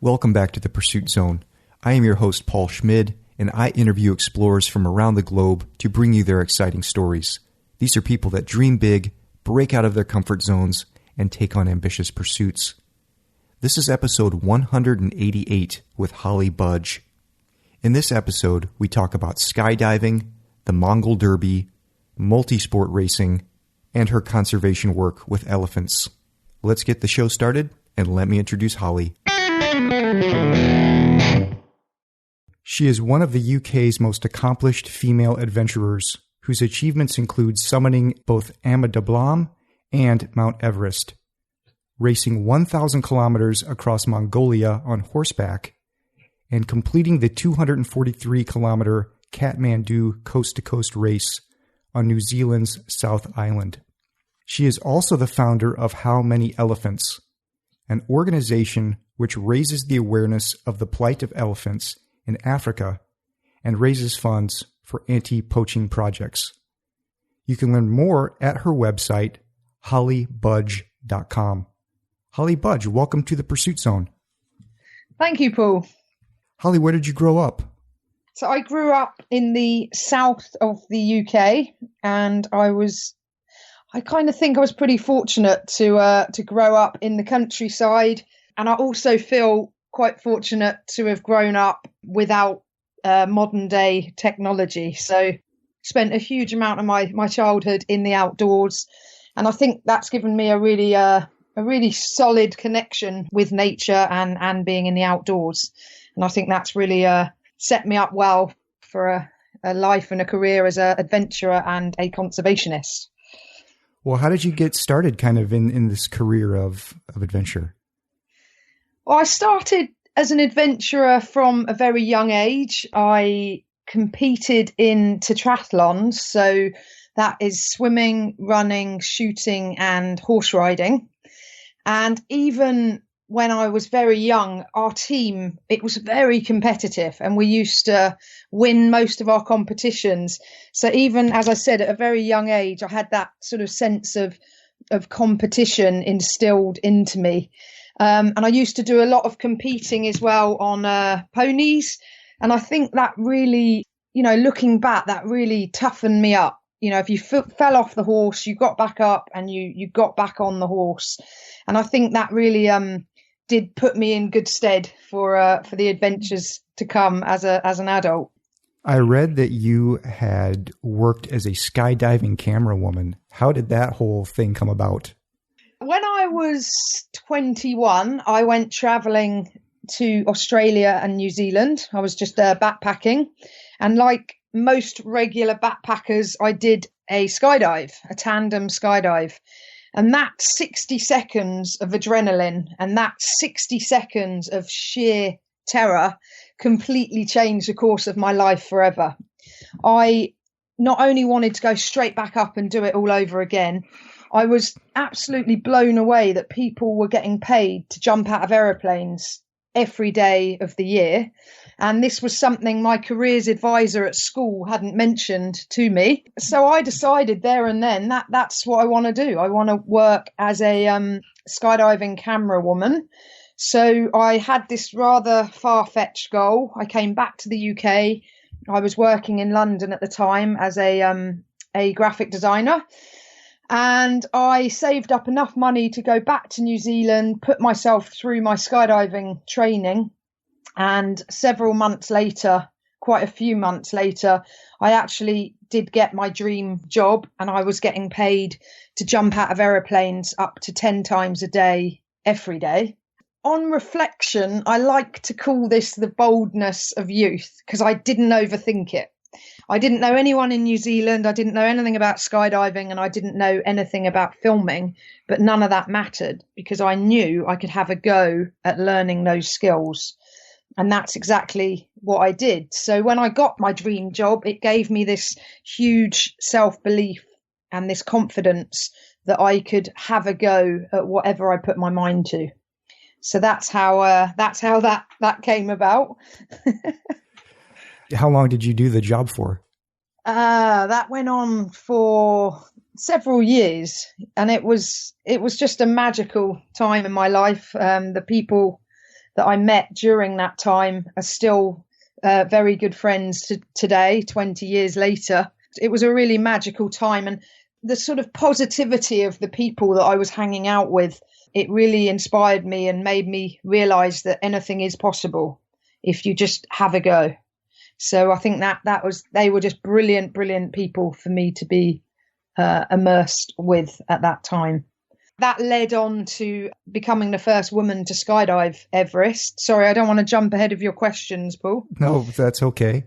Welcome back to the Pursuit Zone. I am your host, Paul Schmid, and I interview explorers from around the globe to bring you their exciting stories. These are people that dream big, break out of their comfort zones, and take on ambitious pursuits. This is episode 188 with Holly Budge. In this episode, we talk about skydiving, the Mongol Derby, multi-sport racing, and her conservation work with elephants. Let's get the show started, and let me introduce Holly. She is one of the UK's most accomplished female adventurers, whose achievements include summiting both Ama Dablam and Mount Everest, racing 1,000 kilometers across Mongolia on horseback, and completing the 243-kilometer Kathmandu coast-to-coast race on New Zealand's South Island. She is also the founder of How Many Elephants, an organization which raises the awareness of the plight of elephants in Africa and raises funds for anti-poaching projects. You can learn more at her website, hollybudge.com. Holly Budge, welcome to the Pursuit Zone. Thank you, Paul. Holly, where did you grow up? So I grew up in the south of the UK, and I kind of think I was pretty fortunate to grow up in the countryside. And I also feel quite fortunate to have grown up without modern day technology. So spent a huge amount of my childhood in the outdoors. And I think that's given me a really solid connection with nature and being in the outdoors. And I think that's really set me up well for a life and a career as an adventurer and a conservationist. Well, how did you get started kind of in this career of adventure? Well, I started as an adventurer from a very young age. I competed in tetrathlons, so that is swimming, running, shooting, and horse riding. And even when I was very young, our team, it was very competitive, and we used to win most of our competitions. So even, as I said, at a very young age, I had that sort of sense of competition instilled into me. And I used to do a lot of competing as well on ponies. And I think that really, looking back, that really toughened me up. If you fell off the horse, you got back up and you got back on the horse. And I think that really did put me in good stead for the adventures to come as an adult. I read that you had worked as a skydiving camera woman. How did that whole thing come about? When I was 21, I went traveling to Australia and New Zealand. I was just backpacking. And like most regular backpackers, I did a skydive, a tandem skydive. And that 60 seconds of adrenaline and that 60 seconds of sheer terror completely changed the course of my life forever. I not only wanted to go straight back up and do it all over again, I was absolutely blown away that people were getting paid to jump out of aeroplanes every day of the year. And this was something my careers advisor at school hadn't mentioned to me. So I decided there and then that's what I want to do. I want to work as a skydiving camera woman. So I had this rather far-fetched goal. I came back to the UK. I was working in London at the time as a graphic designer. And I saved up enough money to go back to New Zealand, put myself through my skydiving training. And several months later, quite a few months later, I actually did get my dream job, and I was getting paid to jump out of aeroplanes up to 10 times a day, every day. On reflection, I like to call this the boldness of youth, because I didn't overthink it. I didn't know anyone in New Zealand. I didn't know anything about skydiving, and I didn't know anything about filming, but none of that mattered because I knew I could have a go at learning those skills. And that's exactly what I did. So when I got my dream job, it gave me this huge self-belief and this confidence that I could have a go at whatever I put my mind to. So that's how that came about. How long did you do the job for? That went on for several years, and it was just a magical time in my life. The people that I met during that time are still very good friends today, 20 years later. It was a really magical time, and the sort of positivity of the people that I was hanging out with, it really inspired me and made me realize that anything is possible if you just have a go. So I think they were just brilliant people for me to be immersed with at that time. That led on to becoming the first woman to skydive Everest. Sorry, I don't want to jump ahead of your questions, Paul. No, that's okay.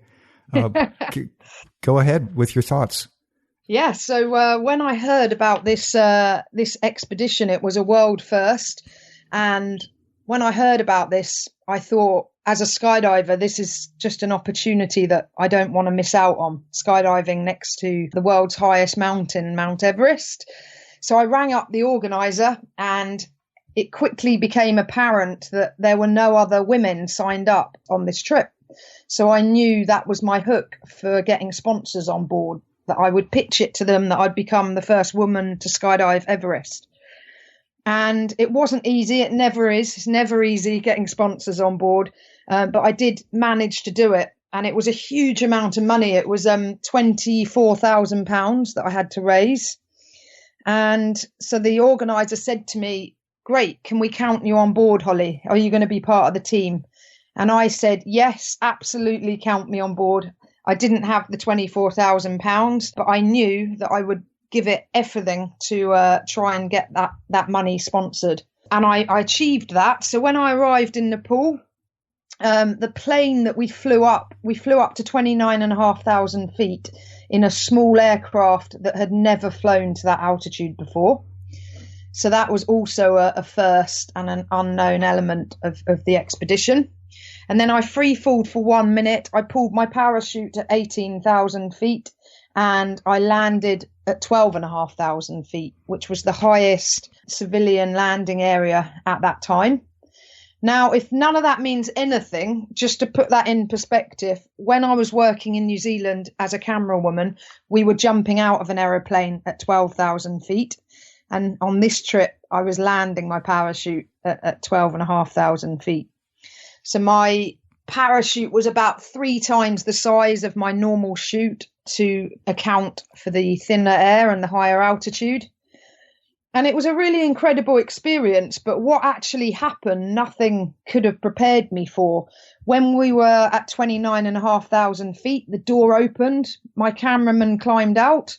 Go ahead with your thoughts. Yeah, so when I heard about this expedition, it was a world first. And when I heard about this, I thought, as a skydiver, this is just an opportunity that I don't want to miss out on, skydiving next to the world's highest mountain, Mount Everest. So I rang up the organizer, and it quickly became apparent that there were no other women signed up on this trip. So I knew that was my hook for getting sponsors on board, that I would pitch it to them that I'd become the first woman to skydive Everest. And it wasn't easy. It never is. It's never easy getting sponsors on board. But I did manage to do it. And it was a huge amount of money. It was £24,000 that I had to raise. And so the organizer said to me, "Great, can we count you on board, Holly? Are you going to be part of the team?" And I said, "Yes, absolutely, count me on board." I didn't have the £24,000, but I knew that I would give it everything to try and get that money sponsored. And I achieved that. So when I arrived in Nepal, the plane that we flew up to 29,500 feet in a small aircraft that had never flown to that altitude before. So that was also a first and an unknown element of the expedition. And then I free-falled for 1 minute. I pulled my parachute at 18,000 feet and I landed at 12,500 feet, which was the highest civilian landing area at that time. Now, if none of that means anything, just to put that in perspective, when I was working in New Zealand as a camera woman, we were jumping out of an aeroplane at 12,000 feet. And on this trip, I was landing my parachute at 12,500 feet. So my parachute was about 3 times the size of my normal chute to account for the thinner air and the higher altitude. And it was a really incredible experience, but what actually happened, nothing could have prepared me for. When we were at 29,500 feet, the door opened, my cameraman climbed out,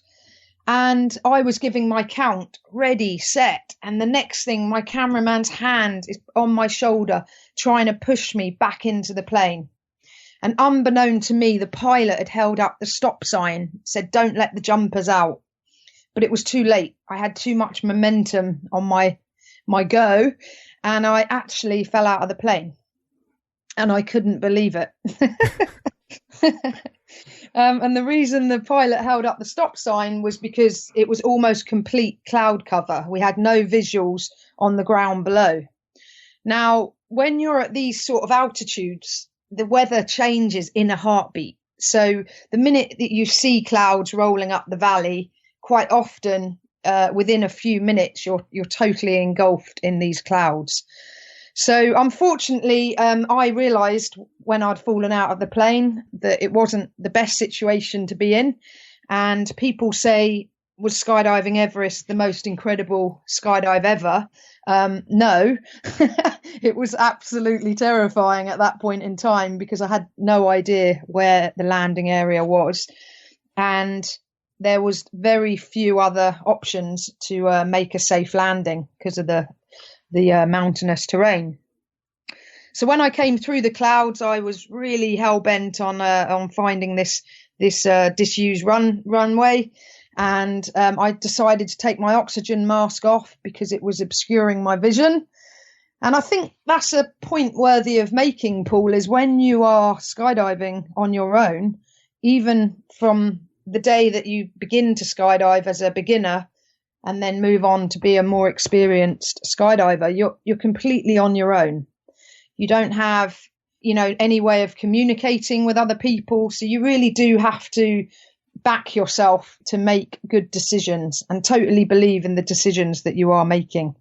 and I was giving my count, ready, set. And the next thing, my cameraman's hand is on my shoulder, trying to push me back into the plane. And unbeknown to me, the pilot had held up the stop sign, said, "Don't let the jumpers out." But it was too late. I had too much momentum on my go, and I actually fell out of the plane. And I couldn't believe it. And the reason the pilot held up the stop sign was because it was almost complete cloud cover. We had no visuals on the ground below. Now, when you're at these sort of altitudes, the weather changes in a heartbeat. So the minute that you see clouds rolling up the valley, quite often within a few minutes, you're totally engulfed in these clouds. So unfortunately, I realised when I'd fallen out of the plane that it wasn't the best situation to be in. And people say, was skydiving Everest the most incredible skydive ever? No, it was absolutely terrifying at that point in time because I had no idea where the landing area was. And there was very few other options to make a safe landing because of the mountainous terrain. So when I came through the clouds, I was really hell bent on finding this disused runway, and I decided to take my oxygen mask off because it was obscuring my vision. And I think that's a point worthy of making, Paul, is when you are skydiving on your own, even from the day that you begin to skydive as a beginner and then move on to be a more experienced skydiver, you're completely on your own. You don't have, any way of communicating with other people. So you really do have to back yourself to make good decisions and totally believe in the decisions that you are making.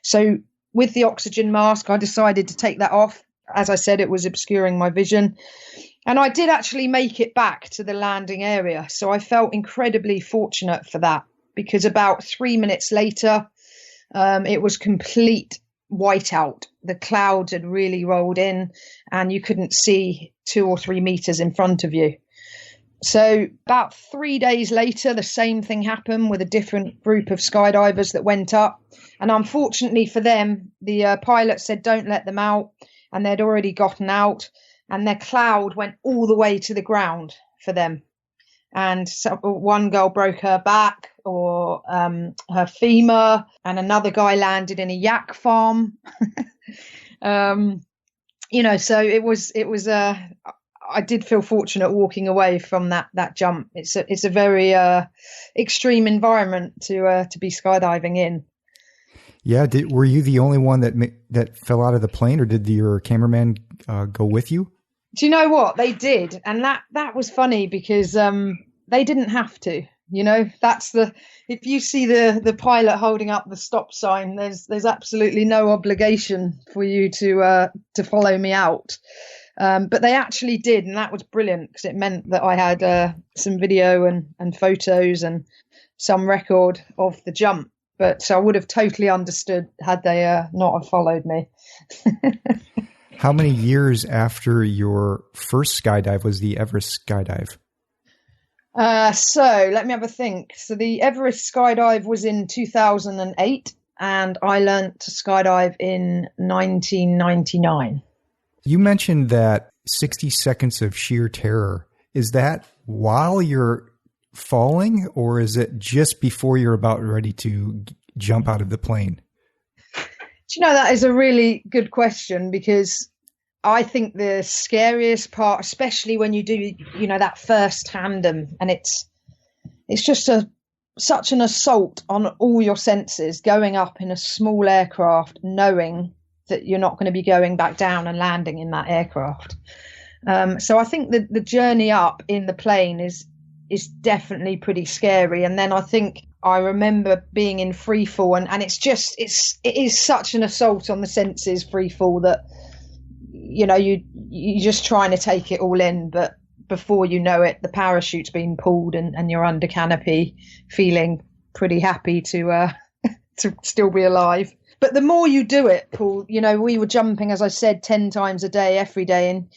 So with the oxygen mask, I decided to take that off. As I said, it was obscuring my vision. And I did actually make it back to the landing area. So I felt incredibly fortunate for that, because about 3 minutes later, it was complete whiteout. The clouds had really rolled in and you couldn't see 2 or 3 meters in front of you. So about 3 days later, the same thing happened with a different group of skydivers that went up. And unfortunately for them, the pilot said, don't let them out. And they'd already gotten out, and their cloud went all the way to the ground for them. And so one girl broke her back or her femur, and another guy landed in a yak farm. So it was I did feel fortunate walking away from that jump. It's a very extreme environment to be skydiving in. Yeah. Were you the only one that fell out of the plane, or did your cameraman go with you? Do you know what? They did. And that was funny because they didn't have to. If you see the pilot holding up the stop sign, there's absolutely no obligation for you to follow me out. But they actually did, and that was brilliant because it meant that I had some video and photos and some record of the jump. But I would have totally understood had they not have followed me. How many years after your first skydive was the Everest skydive? So let me have a think. So the Everest skydive was in 2008, and I learned to skydive in 1999. You mentioned that 60 seconds of sheer terror. Is that while you're falling, or is it just before you're about ready to jump out of the plane? Do you know, that is a really good question, because I think the scariest part, especially when you do, that first tandem, and it's just such an assault on all your senses, going up in a small aircraft, knowing that you're not going to be going back down and landing in that aircraft. So I think that the journey up in the plane is definitely pretty scary. And then I remember being in free fall, and it is such an assault on the senses, free fall, that you're just trying to take it all in, but before you know it, the parachute's been pulled and you're under canopy, feeling pretty happy to still be alive. But the more you do it, Paul, we were jumping, as I said, 10 times a day, every day, and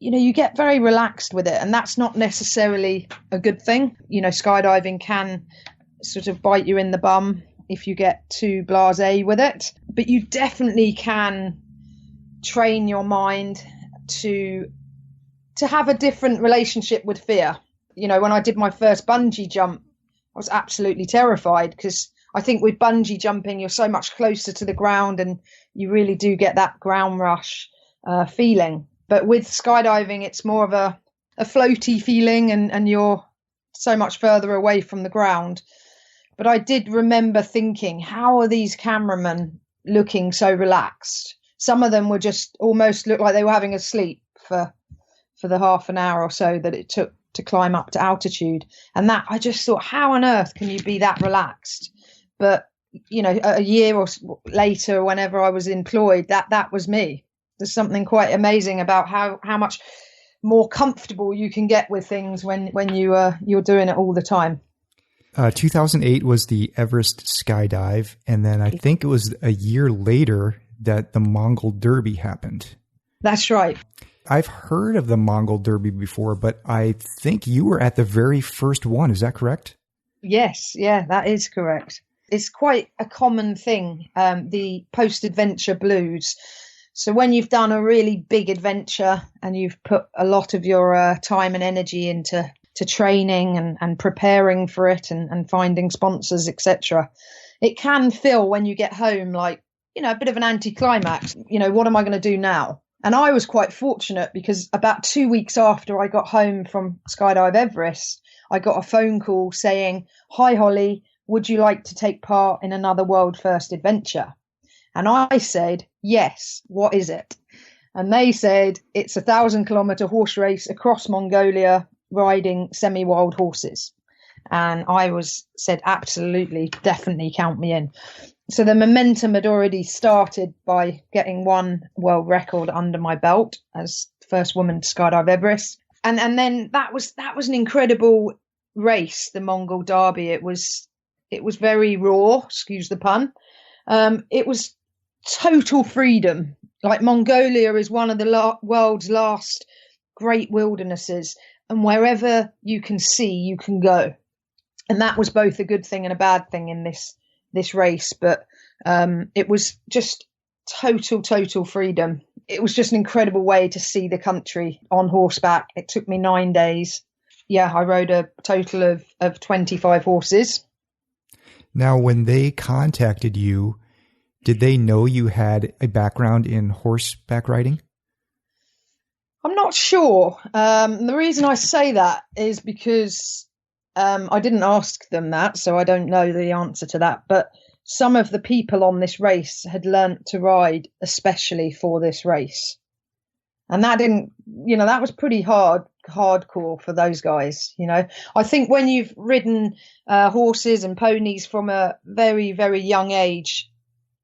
you get very relaxed with it, and that's not necessarily a good thing. Skydiving can sort of bite you in the bum if you get too blasé with it, but you definitely can train your mind to have a different relationship with fear. When I did my first bungee jump, I was absolutely terrified, because I think with bungee jumping, you're so much closer to the ground and you really do get that ground rush feeling. But with skydiving, it's more of a floaty feeling, and you're so much further away from the ground. But I did remember thinking, how are these cameramen looking so relaxed? Some of them were just almost looked like they were having a sleep for the half an hour or so that it took to climb up to altitude. And that, I just thought, how on earth can you be that relaxed? But, a year or later, whenever I was employed, that was me. There's something quite amazing about how much more comfortable you can get with things when you're doing it all the time. 2008 was the Everest skydive, and then I think it was a year later that the Mongol Derby happened. That's right. I've heard of the Mongol Derby before, but I think you were at the very first one. Is that correct? Yes. Yeah, that is correct. It's quite a common thing, the post-adventure blues. So when you've done a really big adventure and you've put a lot of your time and energy into training and preparing for it and finding sponsors, etc., it can feel when you get home like, a bit of an anticlimax. What am I going to do now? And I was quite fortunate, because about 2 weeks after I got home from Skydive Everest, I got a phone call saying, "Hi, Holly, would you like to take part in another world first adventure?" And I said, "Yes, what is it?" And they said, "It's a 1,000-kilometer horse race across Mongolia, riding semi-wild horses." And I said, absolutely, definitely count me in. So the momentum had already started by getting one world record under my belt as the first woman to skydive Everest. And then that was an incredible race, the Mongol Derby. It was very raw, excuse the pun. It was total freedom. Like, Mongolia is one of the world's last great wildernesses, and wherever you can see, you can go. And that was both a good thing and a bad thing in this race. But it was just total freedom. It was just an incredible way to see the country on horseback. It took me 9 days. Yeah, I rode a total of 25 horses. Now, when they contacted you, did they know you had a background in horseback riding? I'm not sure. The reason I say that is because I didn't ask them that, so I don't know the answer to that. But some of the people on this race had learnt to ride especially for this race. And that that was pretty hardcore for those guys. I think when you've ridden horses and ponies from a very, very young age,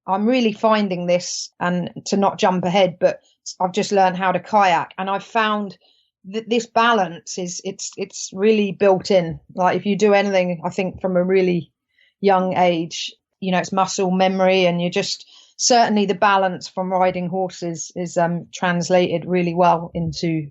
I'm really finding this, and to not jump ahead, but I've just learned how to kayak, and I've found that this balance it's really built in. Like, if you do anything, I think from a really young age, it's muscle memory, and you're just, certainly the balance from riding horses is translated really well into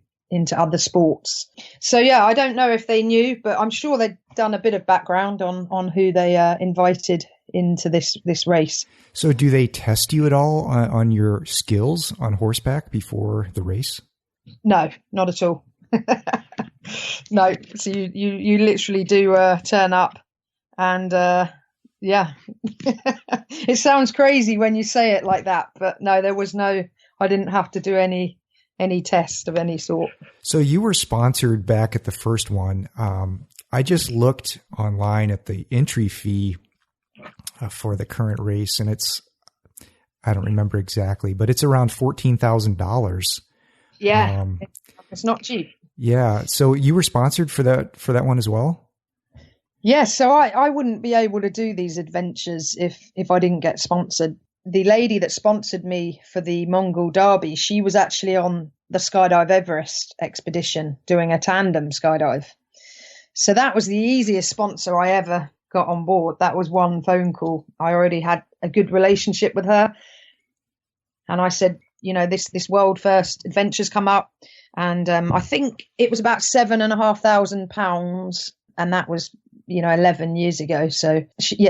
other sports. So yeah, I don't know if they knew, but I'm sure they'd done a bit of background on who they invited into this race. So do they test you at all on your skills on horseback before the race? No, not at all. No. So you literally do turn up, and yeah. It sounds crazy when you say it like that, but no, I didn't have to do any test of any sort. So you were sponsored back at the first one. I just looked online at the entry fee for the current race, and I don't remember exactly, but it's around $14,000. Yeah. It's not cheap. Yeah. So you were sponsored for that one as well? Yes, so I wouldn't be able to do these adventures if I didn't get sponsored. The lady that sponsored me for the Mongol Derby, she was actually on the Skydive Everest expedition doing a tandem skydive. So that was the easiest sponsor I ever got on board. That was one phone call. I already had a good relationship with her. And I said, this world first adventure's come up. And I think it was about £7,500. And that was 11 years ago. So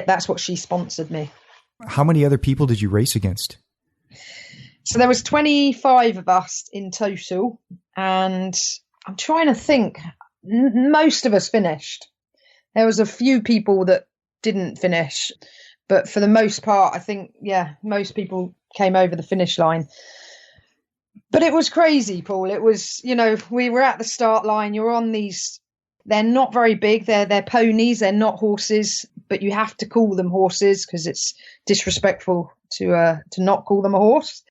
that's what she sponsored me. How many other people did you race against? So there was 25 of us in total. And I'm trying to think, most of us finished. There was a few people that didn't finish, but for the most part, I think, most people came over the finish line. But it was crazy, Paul. It was, we were at the start line. You're on these. They're not very big. They're ponies. They're not horses, but you have to call them horses because it's disrespectful to not call them a horse.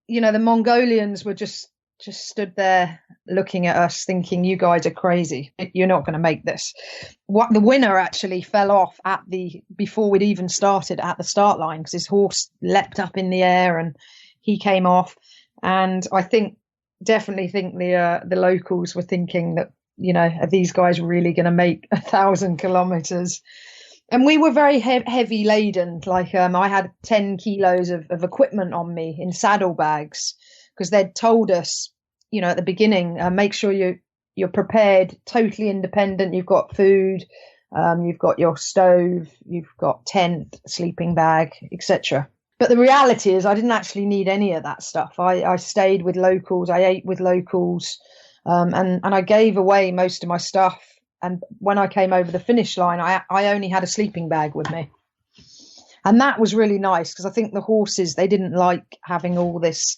The Mongolians were just stood there looking at us thinking, you guys are crazy. You're not going to make this. The winner actually fell off before we'd even started at the start line because his horse leapt up in the air and he came off. And I definitely think the locals were thinking that, are these guys really going to make 1,000 kilometers? And we were very heavy laden. Like I had 10 kilos of equipment on me in saddlebags because they'd told us, at the beginning, make sure you're prepared, totally independent. You've got food, you've got your stove, you've got tent, sleeping bag, etc. But the reality is I didn't actually need any of that stuff. I stayed with locals. I ate with locals. And I gave away most of my stuff. And when I came over the finish line, I only had a sleeping bag with me. And that was really nice because I think the horses, they didn't like having all this,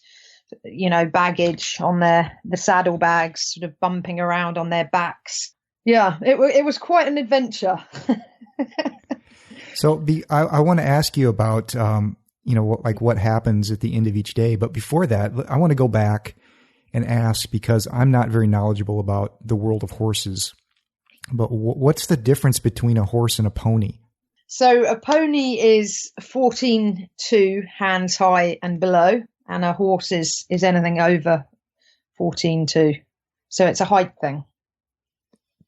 baggage on the saddlebags sort of bumping around on their backs. Yeah, it was quite an adventure. So I want to ask you about, what happens at the end of each day. But before that, I want to go back and ask, because I'm not very knowledgeable about the world of horses, but what's the difference between a horse and a pony? So a pony is 14.2 hands high and below, and a horse is anything over 14.2. So it's a height thing.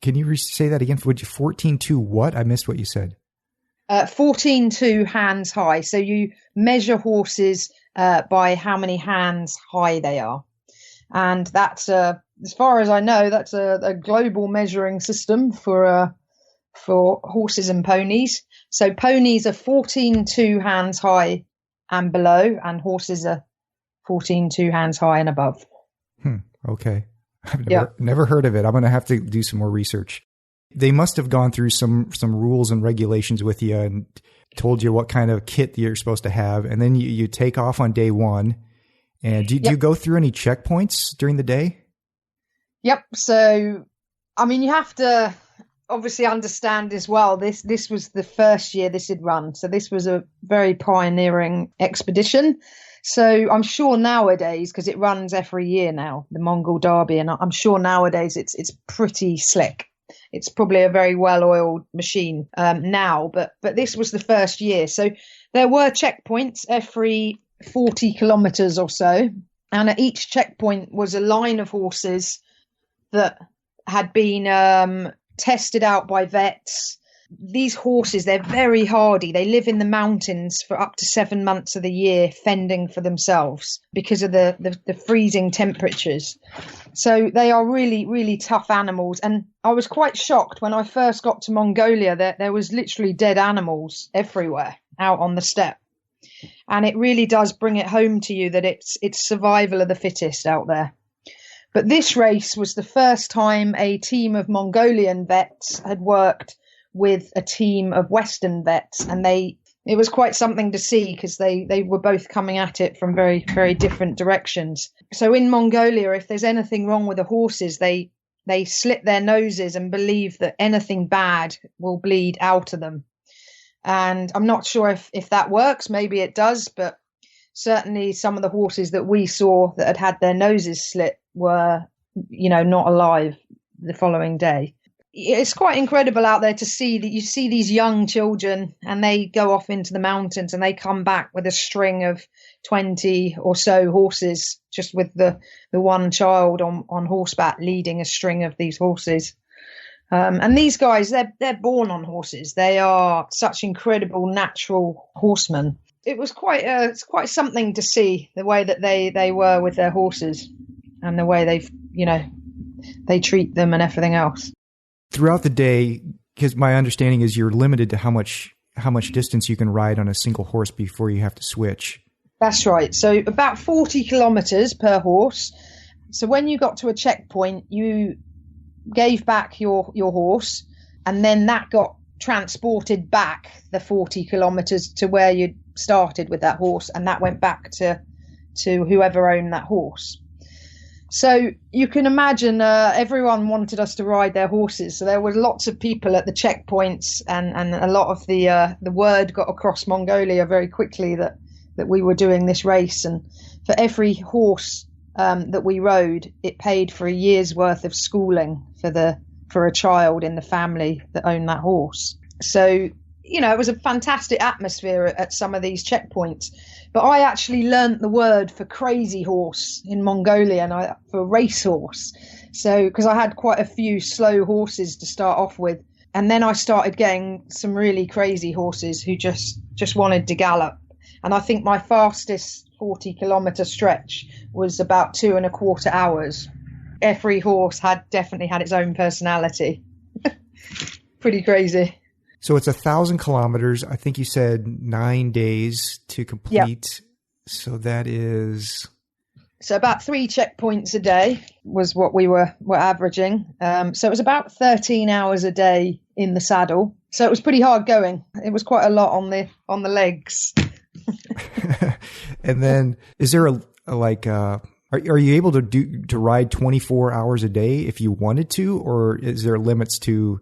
Can you say that again? Would you 14.2 what? I missed what you said. 14.2 hands high. So you measure horses by how many hands high they are. And that's, as far as I know, that's a global measuring system for horses and ponies. So ponies are 14.2 hands high and below, and horses are 14.2 hands high and above. Okay. I've never heard of it. I'm going to have to do some more research. They must have gone through some rules and regulations with you and told you what kind of kit you're supposed to have. And then you take off on day one. And do you go through any checkpoints during the day? Yep. So, I mean, you have to obviously understand as well, this was the first year this had run. So this was a very pioneering expedition. So I'm sure nowadays, because it runs every year now, the Mongol Derby, and I'm sure nowadays it's pretty slick. It's probably a very well-oiled machine now, but this was the first year. So there were checkpoints every 40 kilometers or so, and at each checkpoint was a line of horses that had been tested out by vets. These horses, they're very hardy. They live in the mountains for up to 7 months of the year, fending for themselves because of the freezing temperatures. So they are really, really tough animals. And I was quite shocked when I first got to Mongolia that there was literally dead animals everywhere out on the steppe. And it really does bring it home to you that it's survival of the fittest out there. But this race was the first time a team of Mongolian vets had worked with a team of Western vets, and it was quite something to see because they were both coming at it from very, very different directions. So in Mongolia, if there's anything wrong with the horses, they slit their noses and believe that anything bad will bleed out of them. And I'm not sure if that works. Maybe it does, but certainly some of the horses that we saw that had their noses slit were, not alive the following day. It's quite incredible out there to see that you see these young children and they go off into the mountains and they come back with a string of 20 or so horses, just with the one child on horseback leading a string of these horses. And these guys, they're born on horses. They are such incredible natural horsemen. It was it's quite something to see the way that they were with their horses and the way they treat them and everything else. Throughout the day, because my understanding is you're limited to how much distance you can ride on a single horse before you have to switch. That's right. So about 40 kilometers per horse. So when you got to a checkpoint, you gave back your horse, and then that got transported back the 40 kilometers to where you started with that horse, and that went back to whoever owned that horse. So you can imagine everyone wanted us to ride their horses. So there were lots of people at the checkpoints, and a lot of the word got across Mongolia very quickly that we were doing this race. And for every horse that we rode, it paid for a year's worth of schooling for a child in the family that owned that horse. So, it was a fantastic atmosphere at some of these checkpoints. But I actually learnt the word for crazy horse in Mongolian, for racehorse. So, because I had quite a few slow horses to start off with. And then I started getting some really crazy horses who just wanted to gallop. And I think my fastest 40-kilometer stretch was about 2.25 hours. Every horse definitely had its own personality. Pretty crazy. So it's 1,000 kilometers. I think you said 9 days to complete. Yep. So that is... So about 3 checkpoints a day was what we were averaging. So it was about 13 hours a day in the saddle. So it was pretty hard going. It was quite a lot on the legs. And then is there are you able to ride 24 hours a day if you wanted to, or is there limits to...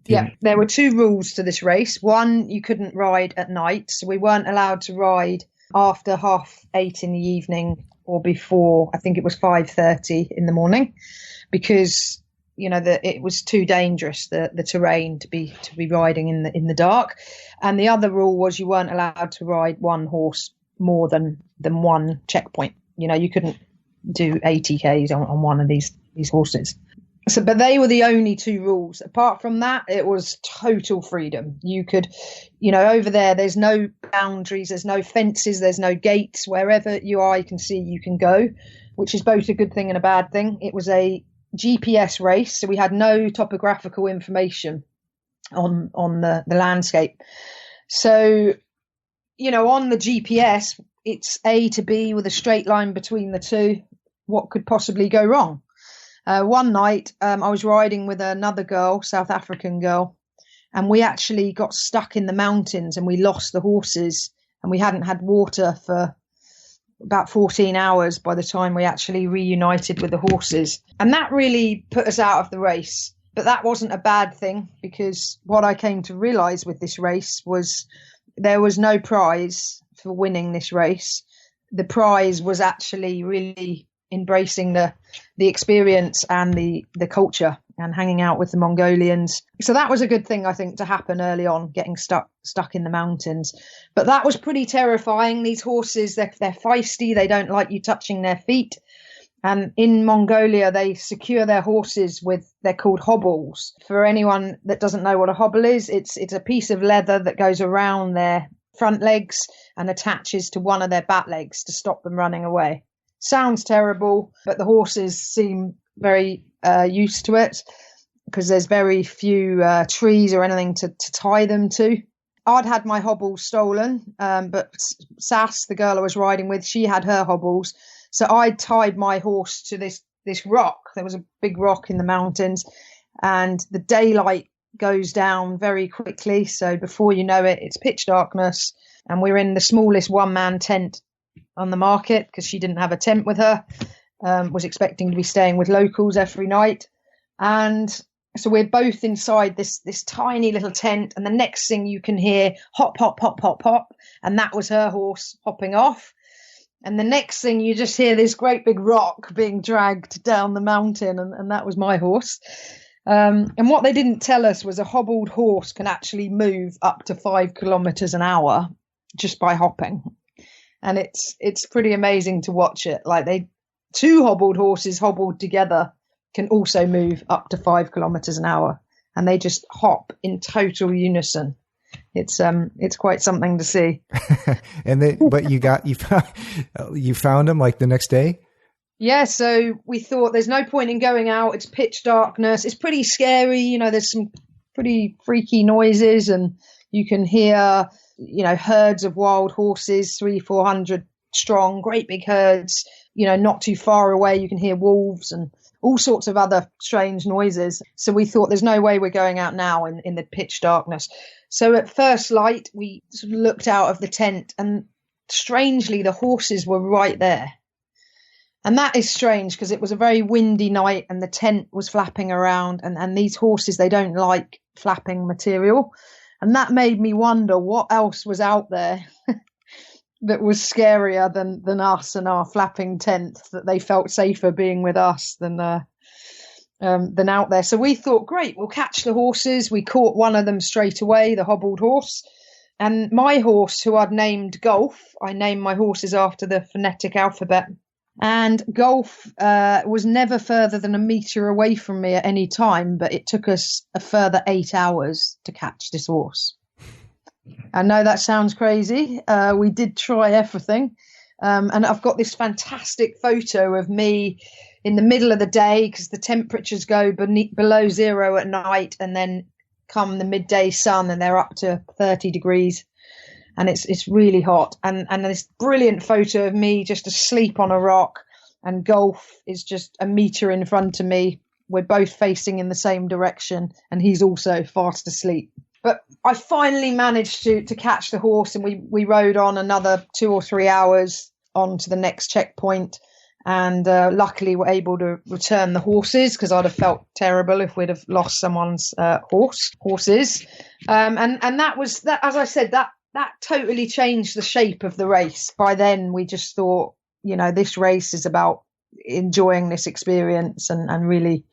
Yeah, there were 2 rules to this race. One, you couldn't ride at night. So we weren't allowed to ride after 8:30 in the evening or before, I think it was 5:30 in the morning, because that it was too dangerous, the terrain to be riding in the dark. And the other rule was you weren't allowed to ride one horse more than one checkpoint. You couldn't do 80 Ks on one of these horses. So, but they were the only two rules. Apart from that, it was total freedom. You could, over there's no boundaries, there's no fences, there's no gates. Wherever your eye can see, you can go, which is both a good thing and a bad thing. It was a GPS race, so we had no topographical information on the landscape. So, on the GPS, it's A to B with a straight line between the two. What could possibly go wrong? One night, I was riding with another girl, South African girl, and we actually got stuck in the mountains and we lost the horses, and we hadn't had water for about 14 hours by the time we actually reunited with the horses. And that really put us out of the race. But that wasn't a bad thing, because what I came to realize with this race was there was no prize for winning this race. The prize was actually really embracing the experience and the culture and hanging out with the Mongolians. So that was a good thing, I think, to happen early on, getting stuck in the mountains. But that was pretty terrifying. These horses, they're feisty. They don't like you touching their feet. And in Mongolia, they secure their horses they're called hobbles. For anyone that doesn't know what a hobble is, it's a piece of leather that goes around their front legs and attaches to one of their back legs to stop them running away. Sounds terrible, but the horses seem very used to it because there's very few trees or anything to tie them to. I'd had my hobbles stolen, but Sass, the girl I was riding with, she had her hobbles. So I tied my horse to this rock. There was a big rock in the mountains, and the daylight goes down very quickly. So before you know it, it's pitch darkness, and we're in the smallest one-man tent on the market because she didn't have a tent with her, was expecting to be staying with locals every night. And so we're both inside this tiny little tent, and the next thing you can hear, hop, hop, hop, hop, hop. And that was her horse hopping off. And the next thing you just hear this great big rock being dragged down the mountain, and that was my horse. And what they didn't tell us was a hobbled horse can actually move up to 5 kilometers an hour just by hopping. And it's pretty amazing to watch it. Like two hobbled horses hobbled together can also move up to 5 kilometers an hour, and they just hop in total unison. It's quite something to see. But you found them like the next day? Yeah, so we thought there's no point in going out. It's pitch darkness. It's pretty scary. There's some pretty freaky noises, and you can hear, herds of wild horses, 300-400 strong, great big herds. Not too far away, you can hear wolves and all sorts of other strange noises. So we thought there's no way we're going out now in the pitch darkness. So at first light, we sort of looked out of the tent, and strangely, the horses were right there. And that is strange because it was a very windy night and the tent was flapping around, and these horses, they don't like flapping material. And that made me wonder what else was out there that was scarier than us and our flapping tent, that they felt safer being with us than out there. So we thought, great, we'll catch the horses. We caught one of them straight away, the hobbled horse. And my horse, who I'd named Golf, I named my horses after the phonetic alphabet. And Golf was never further than a metre away from me at any time, but it took us a further 8 hours to catch this horse. I know that sounds crazy. We did try everything. And I've got this fantastic photo of me in the middle of the day, because the temperatures go below zero at night, and then come the midday sun and they're up to 30 degrees. And it's really hot. And this brilliant photo of me just asleep on a rock, and Golf is just a metre in front of me. We're both facing in the same direction, and he's also fast asleep. But I finally managed to catch the horse, and we rode on another 2 or 3 hours on to the next checkpoint, and luckily were able to return the horses, because I'd have felt terrible if we'd have lost someone's horses. And that was that, as I said, that totally changed the shape of the race. By then we just thought, this race is about enjoying this experience and really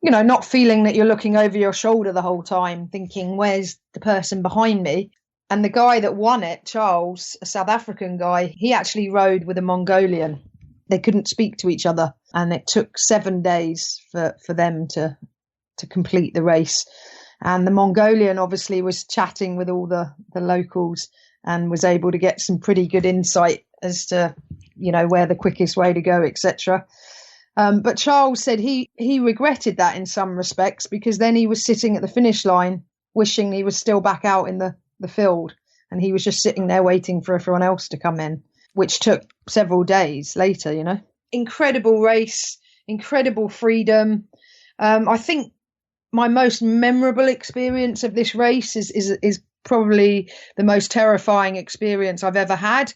not feeling that you're looking over your shoulder the whole time, thinking, where's the person behind me? And the guy that won it, Charles, a South African guy, he actually rode with a Mongolian. They couldn't speak to each other, and it took 7 days for them to complete the race. And the Mongolian obviously was chatting with all the locals and was able to get some pretty good insight as to, where the quickest way to go, etc. But Charles said he regretted that in some respects, because then he was sitting at the finish line wishing he was still back out in the field, and he was just sitting there waiting for everyone else to come in, which took several days later. Incredible race, incredible freedom. I think my most memorable experience of this race is probably the most terrifying experience I've ever had.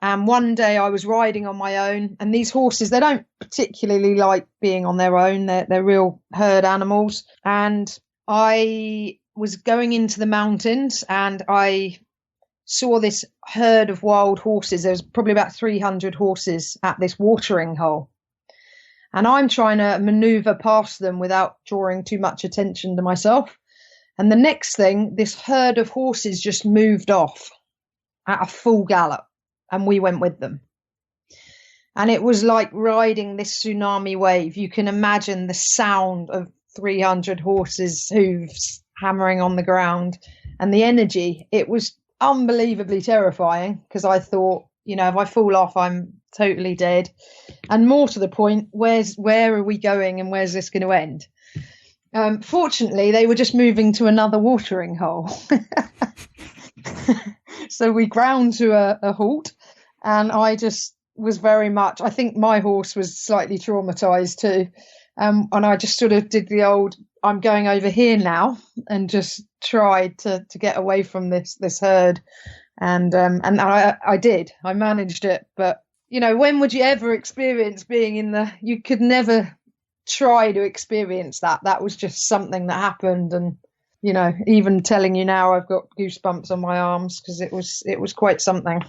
One day I was riding on my own, and these horses, they don't particularly like being on their own. They're real herd animals. And I was going into the mountains, and I saw this herd of wild horses. There was probably about 300 horses at this watering hole. And I'm trying to maneuver past them without drawing too much attention to myself. And the next thing, this herd of horses just moved off at a full gallop, and we went with them. And it was like riding this tsunami wave. You can imagine the sound of 300 horses' hooves hammering on the ground, and the energy. It was unbelievably terrifying, because I thought, if I fall off, I'm totally dead. And more to the point, where are we going, and where's this going to end? Fortunately, they were just moving to another watering hole. So we ground to a halt, and I just was very much, I think my horse was slightly traumatized too. And I just sort of did the old, I'm going over here now, and just tried to get away from this herd. And I did. I managed it. But, when would you ever experience being you could never try to experience that. That was just something that happened. And, even telling you now, I've got goosebumps on my arms, because it was quite something.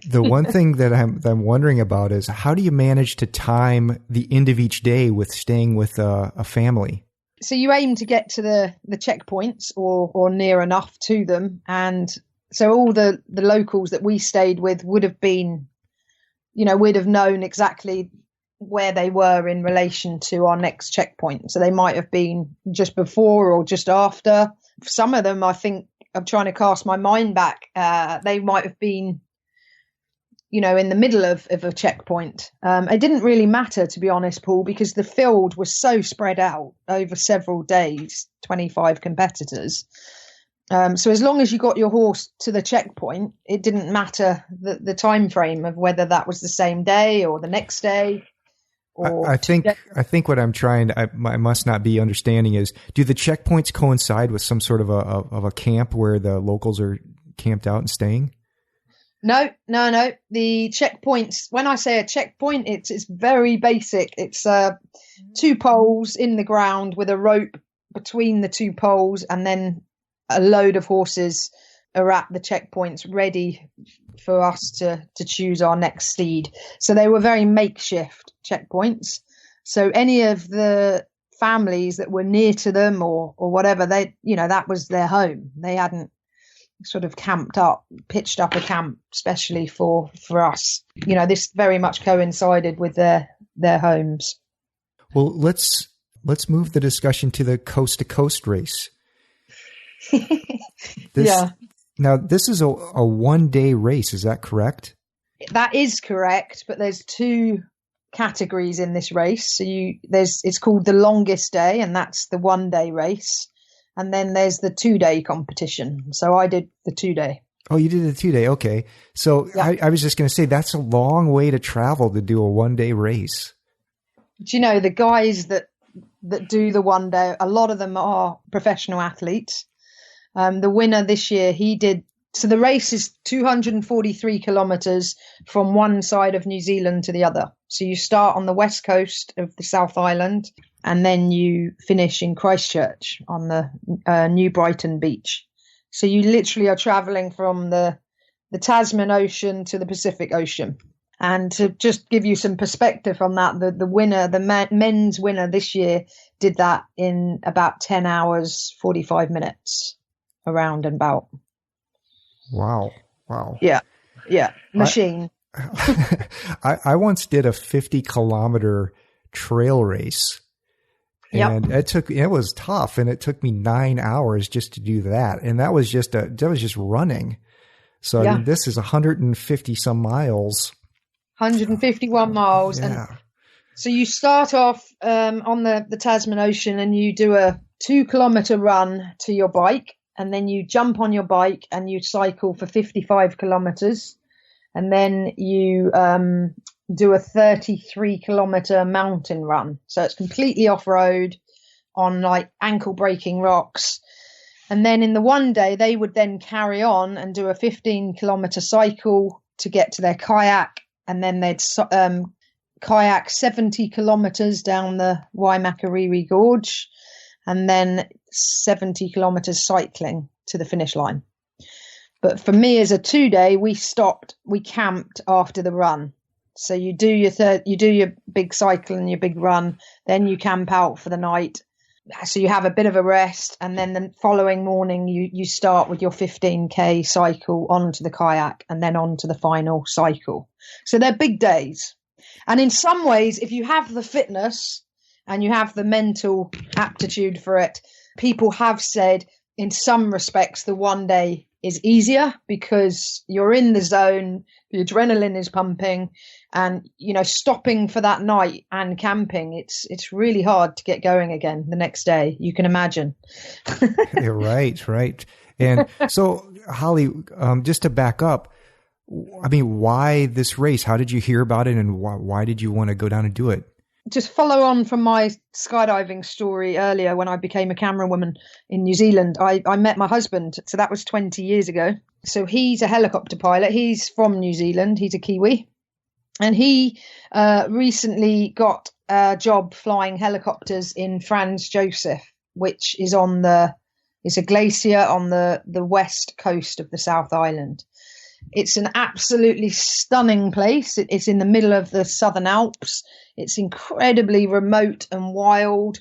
The one thing that I'm wondering about is, how do you manage to time the end of each day with staying with a family? So you aim to get to the checkpoints or near enough to them. And so all the locals that we stayed with would have been, we'd have known exactly where they were in relation to our next checkpoint. So they might have been just before or just after. Some of them, I think, I'm trying to cast my mind back. They might have been, in the middle of a checkpoint. It didn't really matter, to be honest, Paul, because the field was so spread out over several days, 25 competitors. So as long as you got your horse to the checkpoint, it didn't matter the time frame of whether that was the same day or the next day. I think what I'm trying to, I must not be understanding is, do the checkpoints coincide with some sort of a camp where the locals are camped out and staying? No. The checkpoints, when I say a checkpoint, it's very basic. It's 2 poles in the ground with a rope between the 2 poles, and then a load of horses are at the checkpoints ready for us to choose our next steed. So they were very makeshift checkpoints. So any of the families that were near to them or whatever, they, that was their home. They hadn't sort of pitched up a camp especially for us. This very much coincided with their homes. Well, let's move the discussion to the coast to coast race. Yeah. Now, this is a 1-day race. Is that correct? That is correct, but there's 2 categories in this race. So it's called the longest day, and that's the 1-day race. And then there's the 2-day competition. So I did the 2-day. Oh, you did the 2-day. Okay. So yeah. I was just going to say, that's a long way to travel to do a 1-day race. Do the guys that do the 1-day, a lot of them are professional athletes. The winner this year, so the race is 243 kilometres from one side of New Zealand to the other. So you start on the west coast of the South Island, and then you finish in Christchurch on the New Brighton beach. So you literally are travelling from the Tasman Ocean to the Pacific Ocean. And to just give you some perspective on that, the winner, men's winner this year, did that in about 10 hours, 45 minutes, around and about. Wow. Yeah. Machine. I once did a 50-kilometer trail race. And it was tough, and it took me 9 hours just to do that. And that was just running. So I mean, this is 150 some miles. 151 miles. Yeah. And so you start off on the Tasman Ocean, and you do a 2-kilometer run to your bike, and then you jump on your bike and you cycle for 55 kilometers, and then you do a 33-kilometer mountain run. So it's completely off-road on like ankle-breaking rocks. And then in the one day, they would then carry on and do a 15-kilometer cycle to get to their kayak, and then they'd kayak 70 kilometers down the Waimakariri Gorge, and then 70 kilometers cycling to the finish line. But for me, as a 2-day, we camped after the run. So you do your big cycle and your big run, then you camp out for the night. So you have a bit of a rest, and then the following morning you start with your 15K cycle onto the kayak, and then onto the final cycle. So they're big days. And in some ways, if you have the fitness and you have the mental aptitude for it, people have said in some respects the one day is easier because you're in the zone, the adrenaline is pumping, and stopping for that night and camping, it's really hard to get going again the next day, you can imagine. Right. And so, Holly, just to back up, I mean, why this race? How did you hear about it, and why did you want to go down and do it? Just follow on from my skydiving story earlier. When I became a camerawoman in New Zealand, I met my husband. So that was 20 years ago. So he's a helicopter pilot. He's from New Zealand. He's a Kiwi. And he recently got a job flying helicopters in Franz Josef, which is it's a glacier on the west coast of the South Island. It's an absolutely stunning place. It's in the middle of the Southern Alps. It's incredibly remote and wild.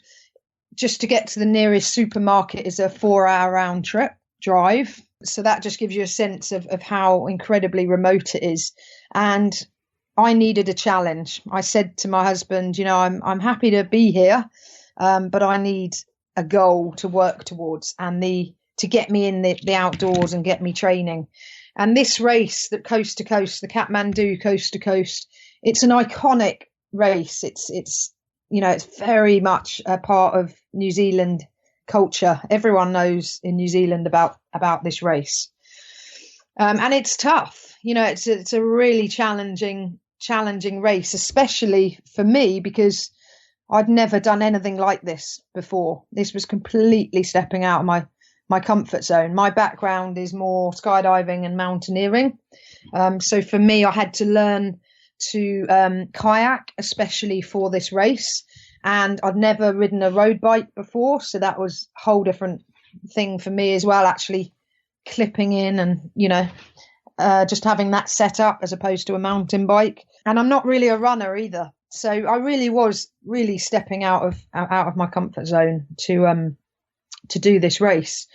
Just to get to the nearest supermarket is a 4-hour round trip drive. So that just gives you a sense of how incredibly remote it is. And I needed a challenge. I said to my husband, I'm happy to be here, but I need a goal to work towards and to get me in the outdoors and get me training. And this race, the coast to coast, the Kathmandu coast to coast, it's an iconic race. It's very much a part of New Zealand culture. Everyone knows in New Zealand about this race. And it's tough. It's a really challenging race, especially for me, because I'd never done anything like this before. This was completely stepping out of my comfort zone. My background is more skydiving and mountaineering. So for me, I had to learn to kayak, especially for this race. And I'd never ridden a road bike before. So that was a whole different thing for me as well, actually clipping in and, just having that set up as opposed to a mountain bike. And I'm not really a runner either. So I really was stepping out of my comfort zone to do this race.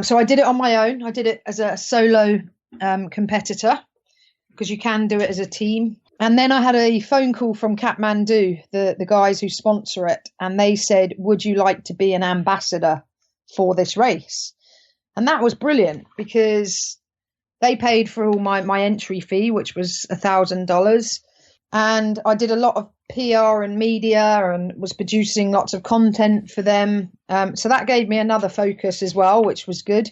So I did it on my own. I did it as a solo competitor, because you can do it as a team. And then I had a phone call from Kathmandu, the guys who sponsor it, and they said, would you like to be an ambassador for this race? And that was brilliant, because they paid for all my entry fee, which was $1,000. And I did a lot of PR and media and was producing lots of content for them. So that gave me another focus as well, which was good.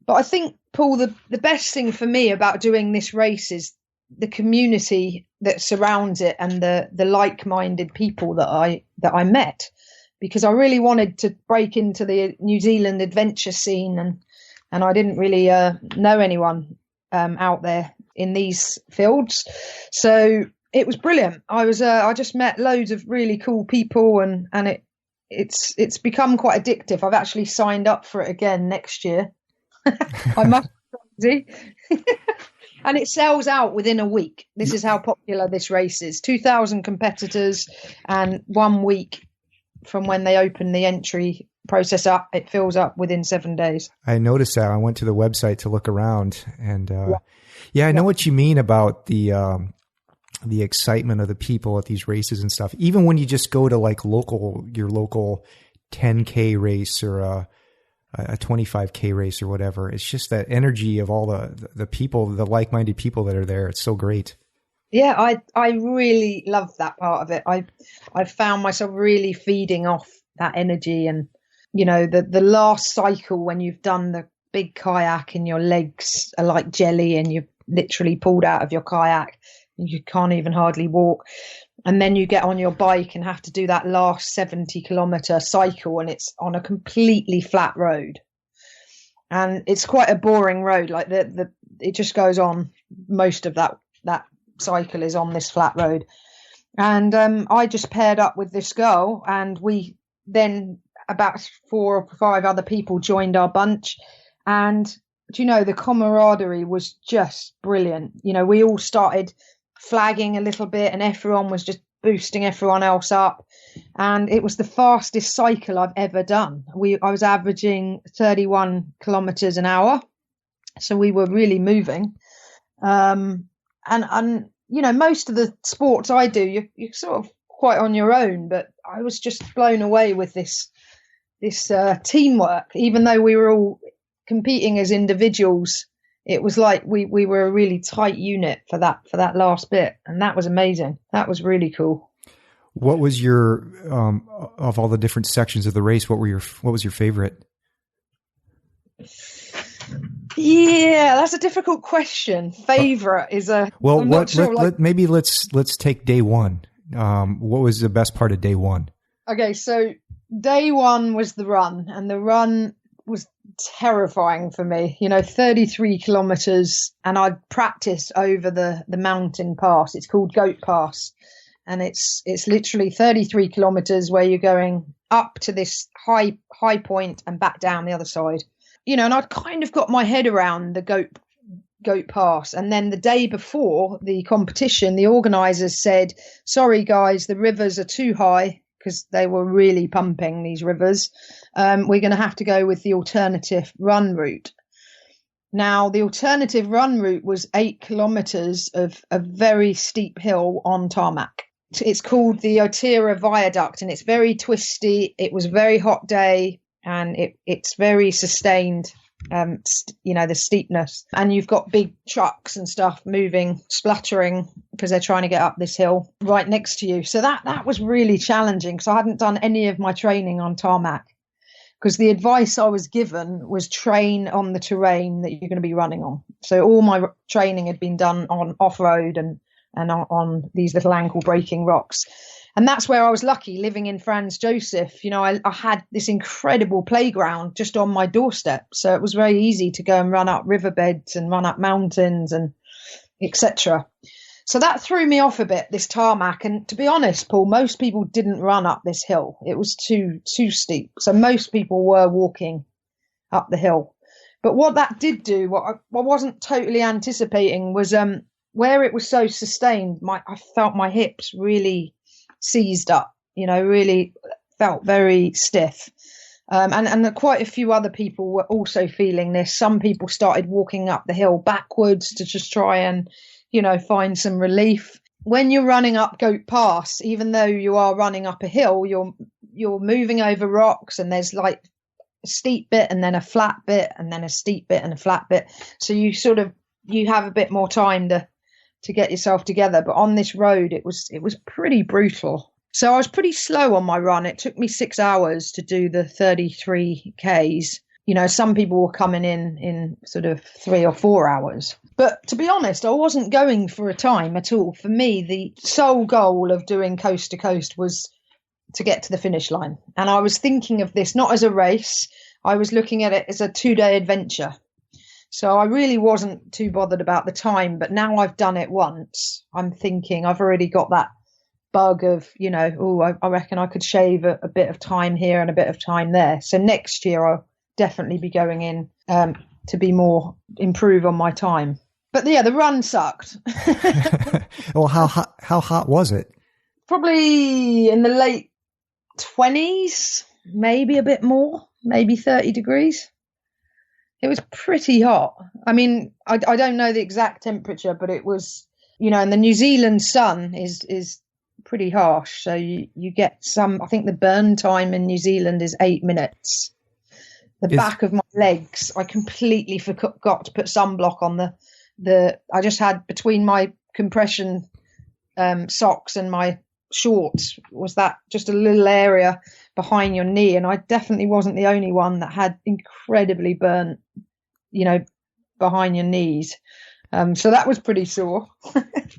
But I think, Paul, the best thing for me about doing this race is the community that surrounds it and the like-minded people that I met, because I really wanted to break into the New Zealand adventure scene, and I didn't really know anyone out there in these fields. So it was brilliant. I just met loads of really cool people, and it's become quite addictive. I've actually signed up for it again next year. I must be. And it sells out within a week. This is how popular this race is. 2,000 competitors, and 1 week from when they open the entry process up, it fills up within 7 days. I noticed that. I went to the website to look around, and I know what you mean about the excitement of the people at these races and stuff. Even when you just go to like your local 10K race or a 25K race or whatever, it's just that energy of all the people, the like-minded people that are there. It's so great. Yeah, I really love that part of it. I found myself really feeding off that energy, and the last cycle when you've done the big kayak and your legs are like jelly and you're literally pulled out of your kayak and you can't even hardly walk, and then you get on your bike and have to do that last 70-kilometer cycle, and it's on a completely flat road, and it's quite a boring road. Like it just goes on. Most of that cycle is on this flat road, and I just paired up with this girl, and we then about 4 or 5 other people joined our bunch, and the camaraderie was just brilliant. We all started flagging a little bit, and everyone was just boosting everyone else up, and it was the fastest cycle I've ever done. I was averaging 31 kilometers an hour, so we were really moving. And most of the sports I do, you're sort of quite on your own, but I was just blown away with this teamwork. Even though we were all competing as individuals, it was like we were a really tight unit for that last bit, and that was amazing. That was really cool. What was your of all the different sections of the race? What was your favorite? Yeah, that's a difficult question. Favorite is a well. Maybe let's take day one. What was the best part of day one? Okay, so day one was the run, and the run was terrifying for me. 33 kilometers, and I'd practiced over the mountain pass. It's called Goat Pass, and it's literally 33 kilometers where you're going up to this high point and back down the other side. And I'd kind of got my head around the Goat Pass. And then the day before the competition, the organisers said, sorry guys, the rivers are too high, because they were really pumping these rivers. We're going to have to go with the alternative run route. Now, the alternative run route was 8 kilometers of a very steep hill on tarmac. It's called the Otira Viaduct, and it's very twisty. It was a very hot day, and it's very sustained, the steepness. And you've got big trucks and stuff moving, splattering, because they're trying to get up this hill right next to you. So that was really challenging, because I hadn't done any of my training on tarmac, because the advice I was given was train on the terrain that you're going to be running on. So all my training had been done on off-road and on these little ankle breaking rocks. And that's where I was lucky, living in Franz Josef. I had this incredible playground just on my doorstep. So it was very easy to go and run up riverbeds and run up mountains and etc. So that threw me off a bit, this tarmac. And to be honest, Paul, most people didn't run up this hill. It was too steep. So most people were walking up the hill. But what that did do, what I wasn't totally anticipating, was where it was so sustained, I felt my hips really seized up, really felt very stiff. And quite a few other people were also feeling this. Some people started walking up the hill backwards to just try and, find some relief. When you're running up Goat Pass, even though you are running up a hill, you're moving over rocks, and there's like a steep bit and then a flat bit and then a steep bit and a flat bit. So you have a bit more time to get yourself together. But on this road, it was pretty brutal. So I was pretty slow on my run. It took me 6 hours to do the 33 Ks. Some people were coming in sort of 3 or 4 hours. But to be honest, I wasn't going for a time at all. For me, the sole goal of doing coast to coast was to get to the finish line. And I was thinking of this not as a race. I was looking at it as a 2-day adventure. So I really wasn't too bothered about the time. But now I've done it once, I'm thinking I've already got that bug of, I reckon I could shave a bit of time here and a bit of time there. So next year I'll definitely be going in to be more improve on my time. But yeah, the run sucked. Well, how hot was it? Probably in the late 20s, maybe a bit more, maybe 30 degrees. It was pretty hot. I mean, I don't know the exact temperature, but it was, and the New Zealand sun is pretty harsh. So you get I think the burn time in New Zealand is 8 minutes. Back of my legs, I completely forgot to put sunblock on I just had between my compression socks and my shorts was that just a little area behind your knee, and I definitely wasn't the only one that had incredibly burnt, behind your knees. So that was pretty sore.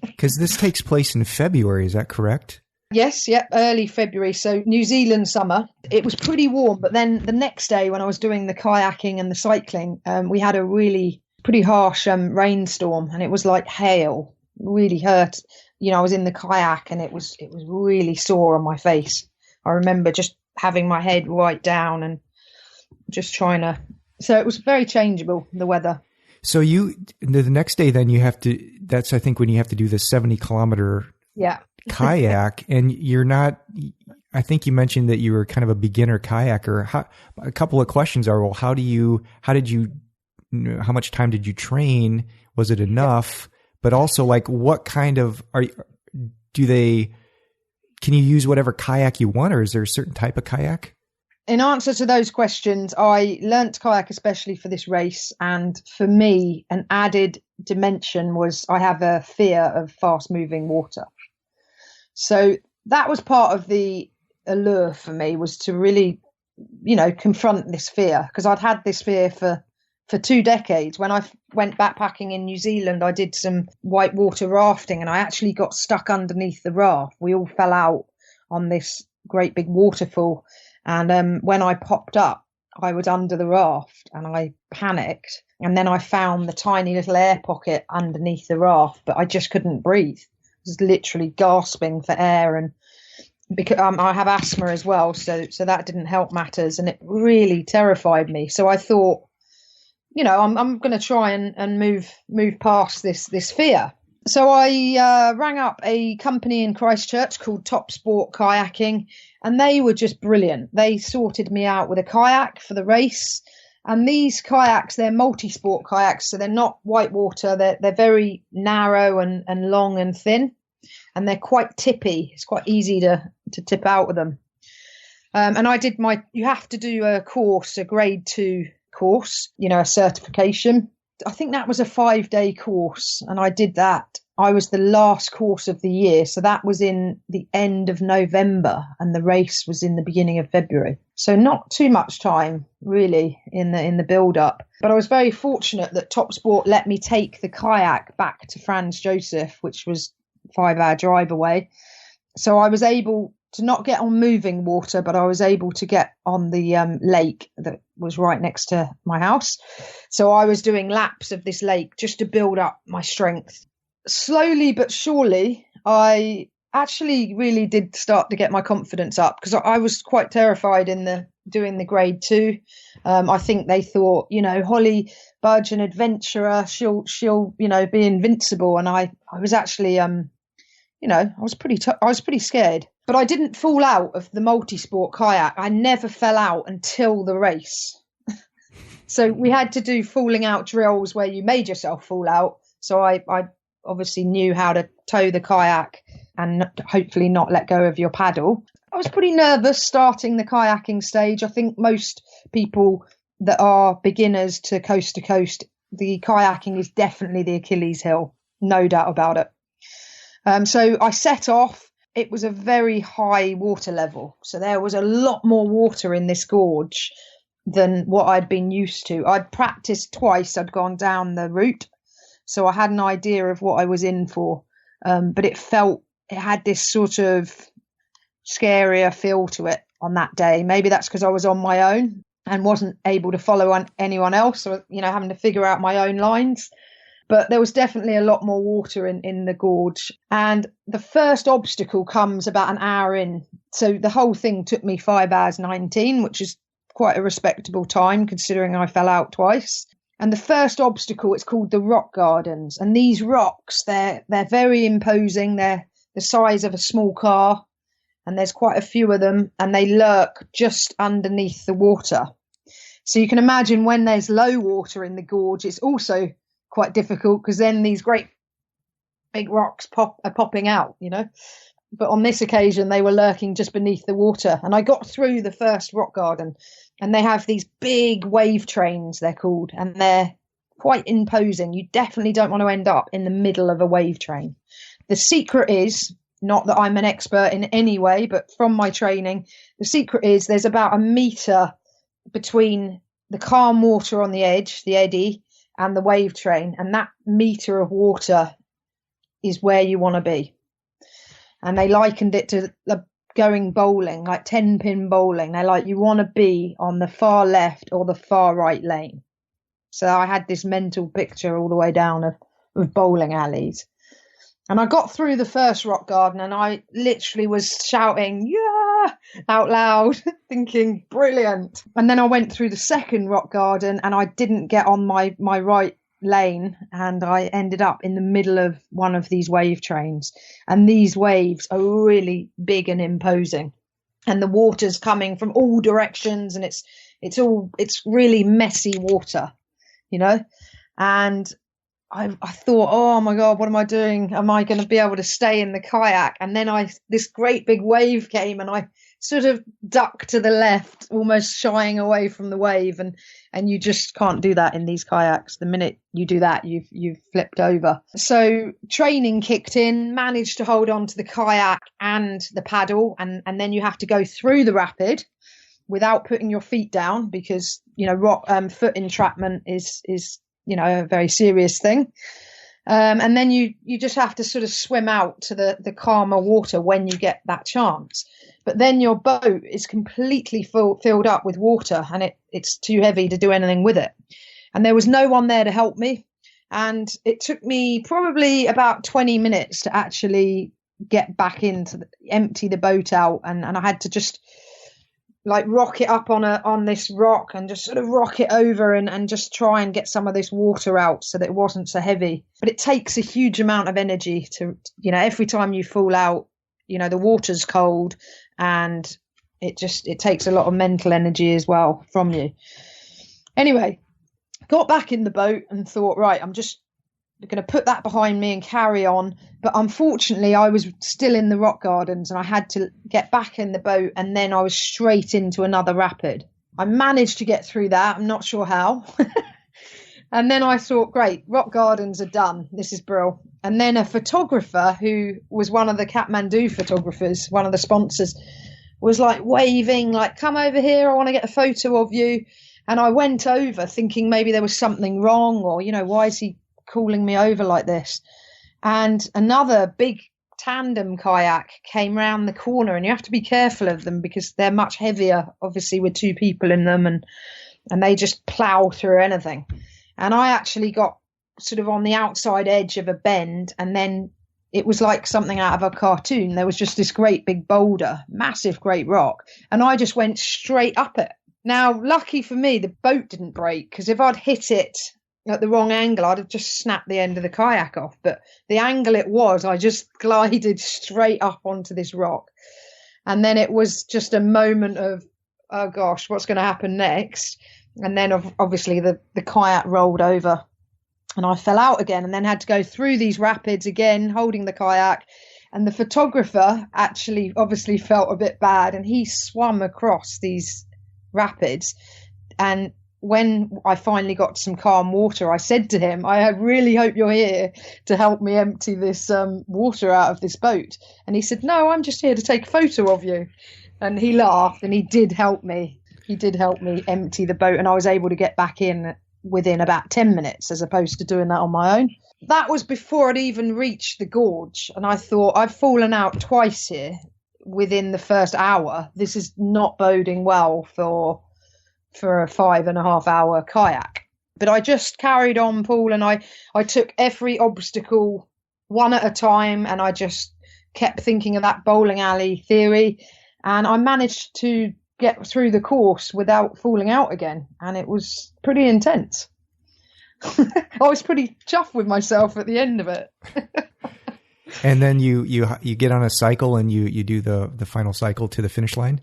Because this takes place in February, is that correct? Yes, early February. So New Zealand summer. It was pretty warm, but then the next day when I was doing the kayaking and the cycling, we had a really pretty harsh rainstorm, and it was like hail. Really hurt. I was in the kayak and it was really sore on my face. I remember just having my head right down and just trying to. So it was very changeable, the weather. So the next day, then that's I think when you have to do the 70-kilometer kayak, and you're not. I think you mentioned that you were kind of a beginner kayaker. A couple of questions are: well, how much time did you train? Was it enough? But also, like, what kind of can you use whatever kayak you want, or is there a certain type of kayak? In answer to those questions, I learnt to kayak especially for this race. And for me, an added dimension was I have a fear of fast moving water. So that was part of the allure for me, was to really, confront this fear, because I'd had this fear for 2 decades. When I went backpacking in New Zealand, I did some whitewater rafting, and I actually got stuck underneath the raft. We all fell out on this great big waterfall. And when I popped up, I was under the raft and I panicked. And then I found the tiny little air pocket underneath the raft, but I just couldn't breathe. I was literally gasping for air. And because I have asthma as well, so that didn't help matters. And it really terrified me. So I thought, I'm going to try and move past this fear. So I rang up a company in Christchurch called Top Sport Kayaking, and they were just brilliant. They sorted me out with a kayak for the race. And these kayaks, they're multi-sport kayaks, so they're not whitewater. They're very narrow and long and thin, and they're quite tippy. It's quite easy to tip out with them. And I did you have to do a course, a grade 2 course, a certification. I think that was a 5-day course, and I did that. I was the last course of the year, so that was in the end of November, and the race was in the beginning of February. So not too much time really in the build up. But I was very fortunate that Top Sport let me take the kayak back to Franz Josef, which was a 5-hour drive away. So I was able to not get on moving water, but I was able to get on the lake that was right next to my house. So I was doing laps of this lake just to build up my strength. Slowly but surely, I actually really did start to get my confidence up, because I was quite terrified in doing the grade 2. I think they thought, Holly Budge, an adventurer, she'll be invincible. And I was actually, I was pretty scared. But I didn't fall out of the multi-sport kayak. I never fell out until the race. So we had to do falling out drills where you made yourself fall out. So I obviously knew how to tow the kayak and hopefully not let go of your paddle. I was pretty nervous starting the kayaking stage. I think most people that are beginners to coast, the kayaking is definitely the Achilles heel. No doubt about it. So I set off. It was a very high water level. So there was a lot more water in this gorge than what I'd been used to. I'd practiced twice. I'd gone down the route. So I had an idea of what I was in for. But it had this sort of scarier feel to it on that day. Maybe that's because I was on my own and wasn't able to follow anyone else, or, having to figure out my own lines. But there was definitely a lot more water in the gorge. And the first obstacle comes about an hour in. So the whole thing took me 5 hours 19, which is quite a respectable time considering I fell out twice. And the first obstacle, it's called the rock gardens. And these rocks, they're very imposing. They're the size of a small car, and there's quite a few of them, and they lurk just underneath the water. So you can imagine when there's low water in the gorge, it's also quite difficult, because then these great big rocks are popping out, you know. But on this occasion, they were lurking just beneath the water. And I got through the first rock garden, and they have these big wave trains, they're called, and they're quite imposing. You definitely don't want to end up in the middle of a wave train. The secret is, not that I'm an expert in any way, but from my training, the secret is there's about 1 meter between the calm water on the edge, the eddy, and the wave train. And that meter of water is where you want to be. And they likened it to going bowling, like 10-pin bowling. They're like, you want to be on the far left or the far right lane. So I had this mental picture all the way down of bowling alleys. And I got through the first rock garden, and I literally was shouting, yeah, out loud, thinking, brilliant. And then I went through the second rock garden, and I didn't get on my right lane, and I ended up in the middle of one of these wave trains. And these waves are really big and imposing, and the water's coming from all directions, and it's really messy water, you know. And I thought, oh my God, what am I doing? Am I going to be able to stay in the kayak? And then this great big wave came, and I sort of ducked to the left, almost shying away from the wave. And you just can't do that in these kayaks. The minute you do that, you've flipped over. So training kicked in, managed to hold on to the kayak and the paddle. And then you have to go through the rapid without putting your feet down, because, you know, foot entrapment is you know, a very serious thing. And then you just have to sort of swim out to the calmer water when you get that chance. But then your boat is completely filled up with water, and it's too heavy to do anything with it. And there was no one there to help me. And it took me probably about 20 minutes to actually get back empty the boat out. And I had to just like rock it up on this rock and just sort of rock it over and just try and get some of this water out so that it wasn't so heavy. But it takes a huge amount of energy to, you know, every time you fall out, you know, the water's cold, and it takes a lot of mental energy as well from you. Anyway, got back in the boat and thought, right, I'm just going to put that behind me and carry on. But unfortunately, I was still in the rock gardens, and I had to get back in the boat, and then I was straight into another rapid. I managed to get through that. I'm not sure how. And then I thought, great, rock gardens are done. This is brilliant. And then a photographer who was one of the Kathmandu photographers, one of the sponsors, was like waving, like, come over here, I want to get a photo of you. And I went over thinking maybe there was something wrong, or, you know, why is he calling me over like this? And another big tandem kayak came round the corner, and you have to be careful of them because they're much heavier, obviously, with two people in them, and they just plow through anything. And I actually got sort of on the outside edge of a bend, and then it was like something out of a cartoon. There was just this great big boulder, massive great rock, and I just went straight up it. Now, lucky for me, the boat didn't break, because if I'd hit it at the wrong angle, I'd have just snapped the end of the kayak off. But the angle it was, I just glided straight up onto this rock. And then it was just a moment of, oh gosh, what's going to happen next? And then obviously the kayak rolled over, and I fell out again, and then had to go through these rapids again, holding the kayak. And the photographer actually obviously felt a bit bad, and he swam across these rapids. And when I finally got to some calm water, I said to him, I really hope you're here to help me empty this water out of this boat. And he said, no, I'm just here to take a photo of you. And he laughed, and he did help me. He did help me empty the boat, and I was able to get back in within about 10 minutes as opposed to doing that on my own. That was before I'd even reached the gorge, and I thought, I've fallen out twice here within the first hour. This is not boding well for a 5.5 hour kayak. But I just carried on, Paul, and I took every obstacle one at a time, and I just kept thinking of that bowling alley theory, and I managed to get through the course without falling out again, and it was pretty intense. I was pretty chuffed with myself at the end of it. And then you get on a cycle and you do the final cycle to the finish line?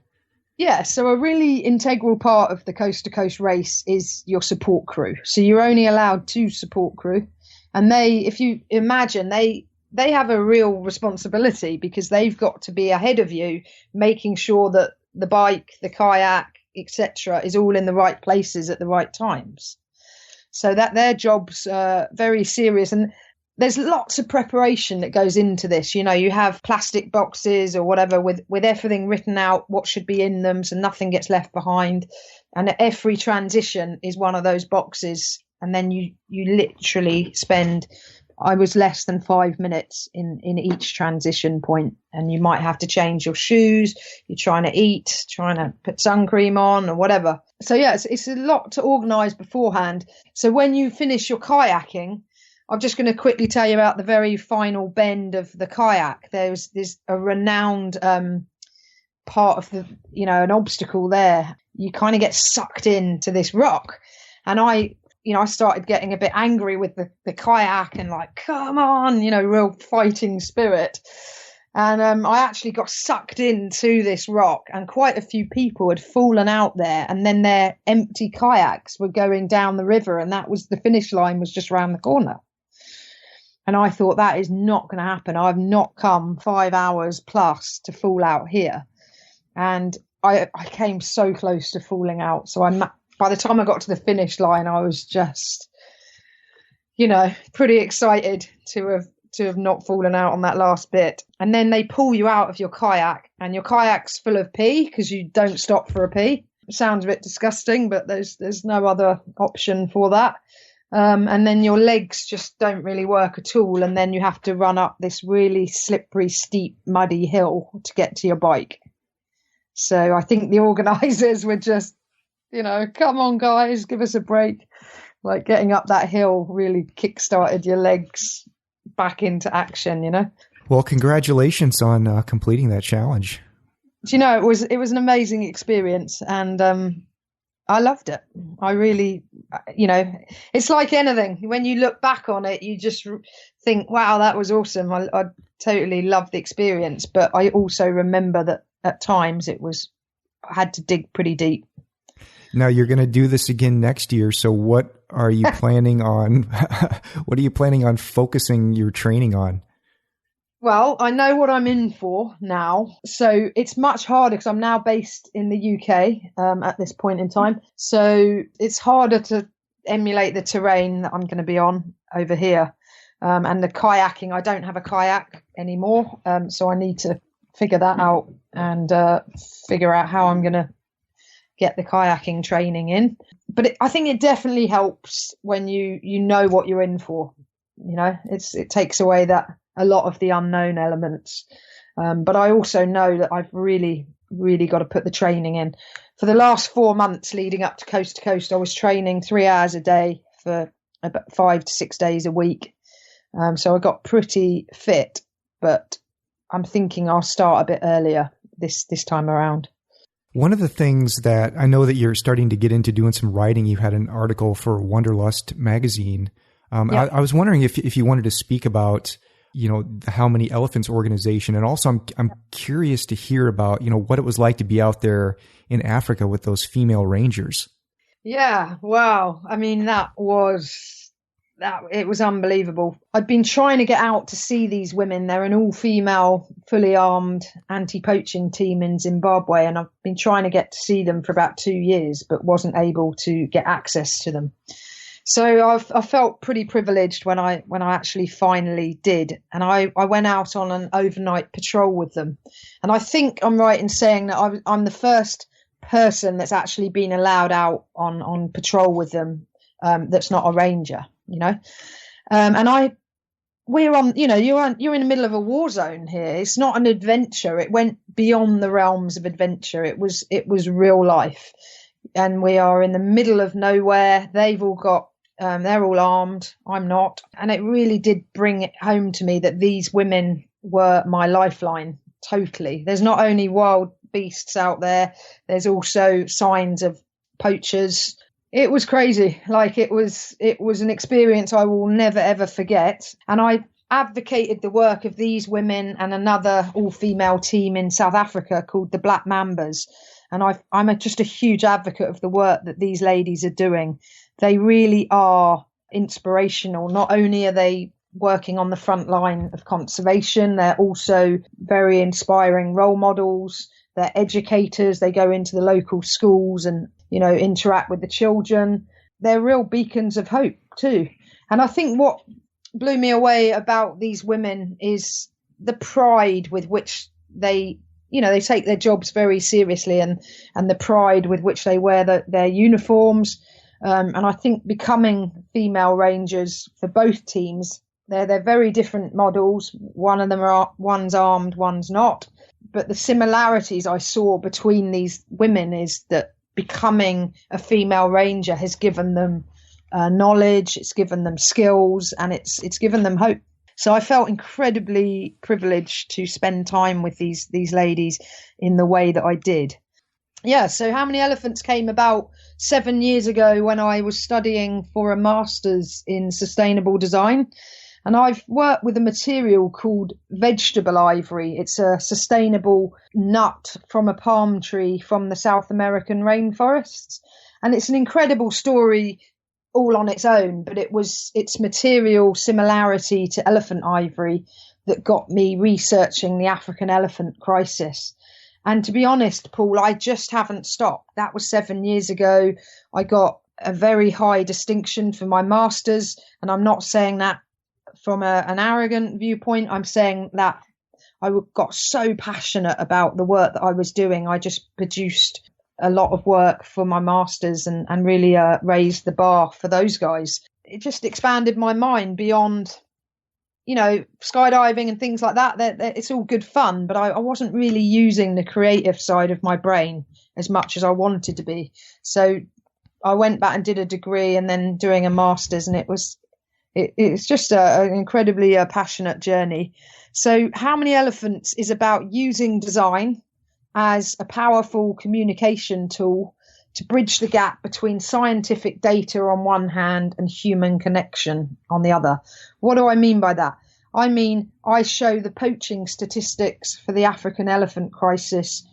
Yeah, so a really integral part of the coast to coast race is your support crew. So you're only allowed 2 support crew, and if you imagine, they have a real responsibility because they've got to be ahead of you, making sure that the bike, the kayak, etc., is all in the right places at the right times. So that their job's very serious, and there's lots of preparation that goes into this. You know, you have plastic boxes or whatever with everything written out, what should be in them, so nothing gets left behind. And every transition is one of those boxes. And then you literally spend, I was less than 5 minutes in each transition point. And you might have to change your shoes. You're trying to eat, trying to put sun cream on or whatever. So yeah, it's a lot to organise beforehand. So when you finish your kayaking, I'm just going to quickly tell you about the very final bend of the kayak. There's a renowned part of an obstacle there. You kind of get sucked into this rock. And I started getting a bit angry with the kayak and like, come on, real fighting spirit. And I actually got sucked into this rock, and quite a few people had fallen out there, and then their empty kayaks were going down the river, and the finish line was just around the corner. And I thought, that is not going to happen. I've not come 5 hours plus to fall out here. And I came so close to falling out. So by the time I got to the finish line, I was just, pretty excited to have not fallen out on that last bit. And then they pull you out of your kayak, and your kayak's full of pee because you don't stop for a pee. It sounds a bit disgusting, but there's no other option for that. And then your legs just don't really work at all. And then you have to run up this really slippery, steep, muddy hill to get to your bike. So I think the organisers were just, come on, guys, give us a break. Like getting up that hill really kick-started your legs back into action, Well, congratulations on completing that challenge. Do you know, it was an amazing experience, and I loved it. I really, it's like anything. When you look back on it, you just think, wow, that was awesome. I totally loved the experience. But I also remember that at times I had to dig pretty deep. Now you're going to do this again next year. So what are you planning on? What are you planning on focusing your training on? Well, I know what I'm in for now. So it's much harder because I'm now based in the UK at this point in time. So it's harder to emulate the terrain that I'm going to be on over here. And the kayaking, I don't have a kayak anymore. So I need to figure that out and figure out how I'm going to get the kayaking training in. But I think it definitely helps when you know what you're in for. It takes away a lot of the unknown elements. But I also know that I've really, really got to put the training in. For the last 4 months leading up to Coast, I was training 3 hours a day for about 5 to 6 days a week. So I got pretty fit, but I'm thinking I'll start a bit earlier this time around. One of the things that I know that you're starting to get into doing some writing, you had an article for Wanderlust magazine. I was wondering if you wanted to speak about, the How Many Elephants organization. And also I'm curious to hear about, what it was like to be out there in Africa with those female rangers. Yeah. Wow. I mean, it was unbelievable. I'd been trying to get out to see these women. They're an all-female, fully armed anti-poaching team in Zimbabwe, and I've been trying to get to see them for about 2 years, but wasn't able to get access to them. So I felt pretty privileged when I actually finally did, and I went out on an overnight patrol with them. And I think I'm right in saying that I'm the first person that's actually been allowed out on patrol with them that's not a ranger. And we're on, you're in the middle of a war zone here. It's not an adventure. It went beyond the realms of adventure. It was real life. And we are in the middle of nowhere. They've all got, they're all armed. I'm not. And it really did bring it home to me that these women were my lifeline. Totally. There's not only wild beasts out there. There's also signs of poachers. It was crazy. Like it was an experience I will never ever forget. And I advocated the work of these women and another all-female team in South Africa called the Black Mambas. And I'm just a huge advocate of the work that these ladies are doing. They really are inspirational. Not only are they working on the front line of conservation, they're also very inspiring role models. They're educators. They go into the local schools and, interact with the children. They're real beacons of hope too. And I think what blew me away about these women is the pride with which they take their jobs very seriously, and the pride with which they wear their uniforms. And I think becoming female rangers for both teams, they're very different models. One's armed, one's not. But the similarities I saw between these women is that becoming a female ranger has given them knowledge, it's given them skills, and it's given them hope. So I felt incredibly privileged to spend time with these ladies in the way that I did. Yeah, so How Many Elephants came about 7 years ago when I was studying for a master's in sustainable design. And I've worked with a material called vegetable ivory. It's a sustainable nut from a palm tree from the South American rainforests. And it's an incredible story all on its own, but it was its material similarity to elephant ivory that got me researching the African elephant crisis. And to be honest, Paul, I just haven't stopped. That was 7 years ago. I got a very high distinction for my master's, and I'm not saying that from an arrogant viewpoint. I'm saying that I got so passionate about the work that I was doing. I just produced a lot of work for my masters and really raised the bar for those guys. It just expanded my mind beyond, skydiving and things like that. It's all good fun, but I wasn't really using the creative side of my brain as much as I wanted to be. So I went back and did a degree and then doing a master's, and it's just an incredibly passionate journey. So How Many Elephants is about using design as a powerful communication tool to bridge the gap between scientific data on one hand and human connection on the other. What do I mean by that? I mean, I show the poaching statistics for the African elephant crisis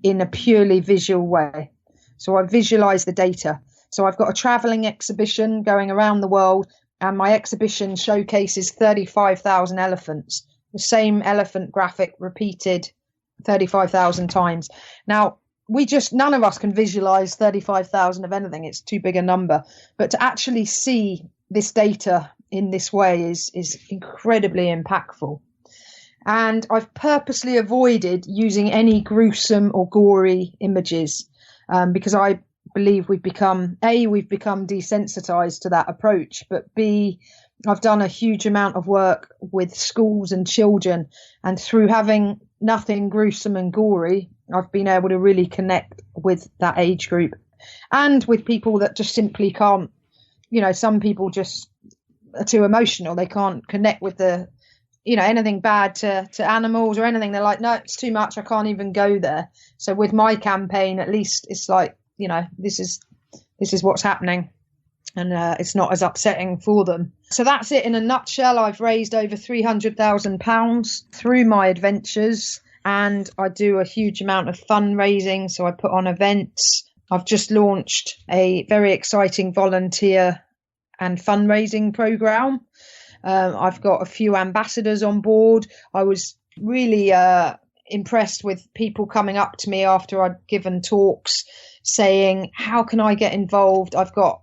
in a purely visual way. So I visualize the data. So I've got a traveling exhibition going around the world, and my exhibition showcases 35,000 elephants, the same elephant graphic repeated 35,000 times. Now, none of us can visualize 35,000 of anything. It's too big a number. But to actually see this data in this way is incredibly impactful. And I've purposely avoided using any gruesome or gory images because I believe we've become desensitized to that approach, but B, I've done a huge amount of work with schools and children, and through having nothing gruesome and gory, I've been able to really connect with that age group and with people that just simply can't, some people just are too emotional. They can't connect with anything bad to animals or anything. They're like, no, it's too much. I can't even go there. So with my campaign, at least it's like, this is what's happening, and it's not as upsetting for them. So that's it in a nutshell. I've raised over £300,000 through my adventures, and I do a huge amount of fundraising. So I put on events. I've just launched a very exciting volunteer and fundraising program. I've got a few ambassadors on board. I was really impressed with people coming up to me after I'd given talks saying, how can I get involved? I've got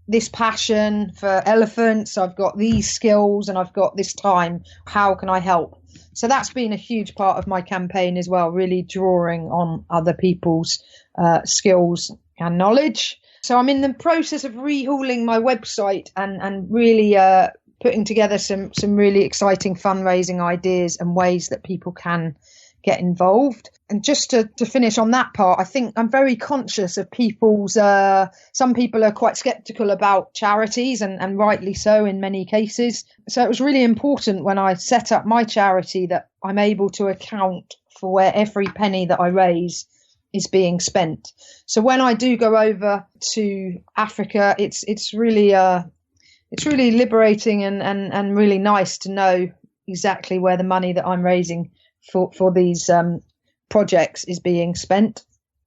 this passion for elephants, I've got these skills, and I've got this time. How can I help? So that's been a huge part of my campaign as well, really drawing on other people's skills and knowledge. So I'm in the process of rehauling my website and really putting together some really exciting fundraising ideas and ways that people can get involved. And just to finish on that part, I think I'm very conscious of people's, some people are quite skeptical about charities, and rightly so in many cases. So it was really important when I set up my charity that I'm able to account for where every penny that I raise is being spent. So when I do go over to Africa, it's really liberating and really nice to know exactly where the money that I'm raising for these projects is being spent.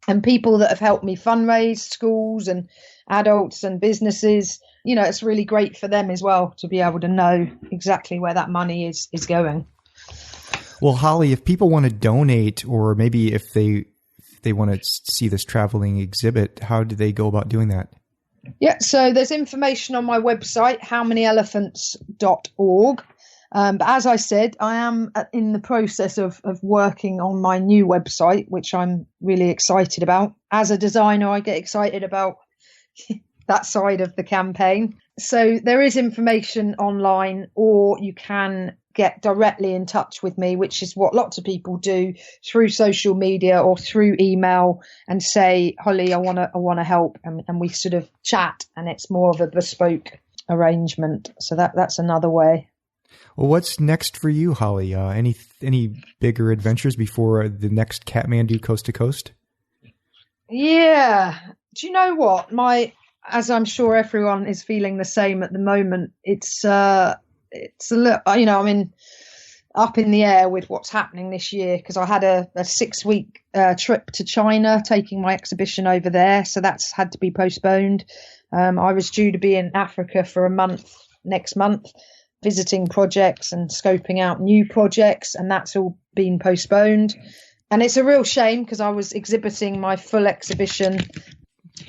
And people that have helped me fundraise, schools and adults and businesses, it's really great for them as well to be able to know exactly where that money is going. Well, Holly, if people want to donate, or maybe if they want to see this traveling exhibit, how do they go about doing that? Yeah, so there's information on my website, howmanyelephants.org. But as I said, I am in the process of working on my new website, which I'm really excited about. As a designer, I get excited about that side of the campaign. So there is information online, or you can get directly in touch with me, which is what lots of people do through social media or through email, and say, Holly, I want to help. And we sort of chat, and it's more of a bespoke arrangement. So that's another way. Well, what's next for you, Holly? Any bigger adventures before the next Kathmandu Coast to Coast? Yeah. Do you know what? As I'm sure everyone is feeling the same at the moment, it's a little, I'm up in the air with what's happening this year, because I had a 6-week trip to China, taking my exhibition over there. So that's had to be postponed. I was due to be in Africa for a month next month, visiting projects and scoping out new projects, and that's all been postponed. And it's a real shame, because I was exhibiting my full exhibition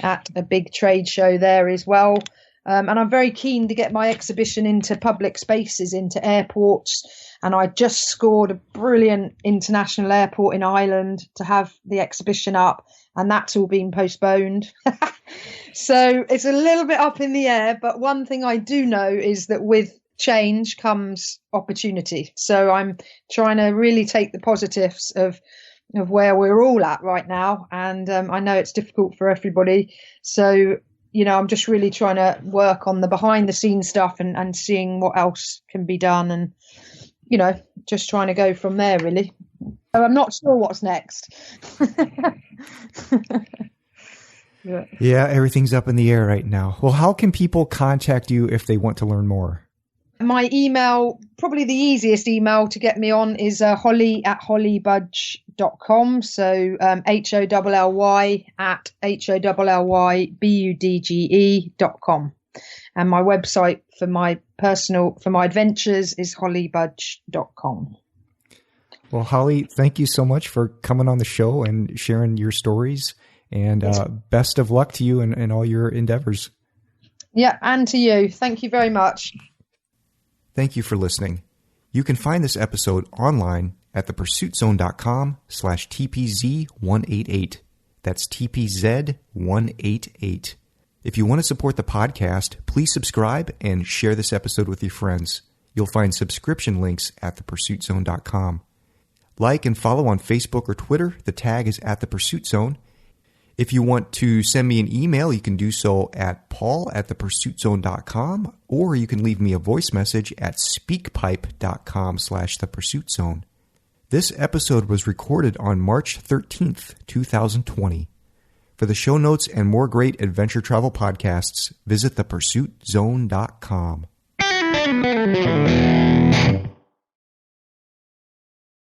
at a big trade show there as well. And I'm very keen to get my exhibition into public spaces, into airports. And I just scored a brilliant international airport in Ireland to have the exhibition up, and that's all been postponed. So it's a little bit up in the air. But one thing I do know is that with change comes opportunity. So I'm trying to really take the positives of where we're all at right now. And I know it's difficult for everybody. So, I'm just really trying to work on the behind the scenes stuff and seeing what else can be done, and, just trying to go from there, really. So I'm not sure what's next. Yeah, everything's up in the air right now. Well, how can people contact you if they want to learn more? My email, probably the easiest email to get me on, is holly@hollybudge.com. So HOLLY@HOLLYBUDGE.com. And my website for my adventures is hollybudge.com. Well, Holly, thank you so much for coming on the show and sharing your stories. And best of luck to you in all your endeavors. Yeah, and to you. Thank you very much. Thank you for listening. You can find this episode online at thepursuitzone.com/TPZ188. That's TPZ188. If you want to support the podcast, please subscribe and share this episode with your friends. You'll find subscription links at thepursuitzone.com. Like and follow on Facebook or Twitter. The tag is @thepursuitzone. If you want to send me an email, you can do so at paul@thepursuitzone.com, or you can leave me a voice message at speakpipe.com/thepursuitzone. This episode was recorded on March 13th, 2020. For the show notes and more great adventure travel podcasts, visit thepursuitzone.com.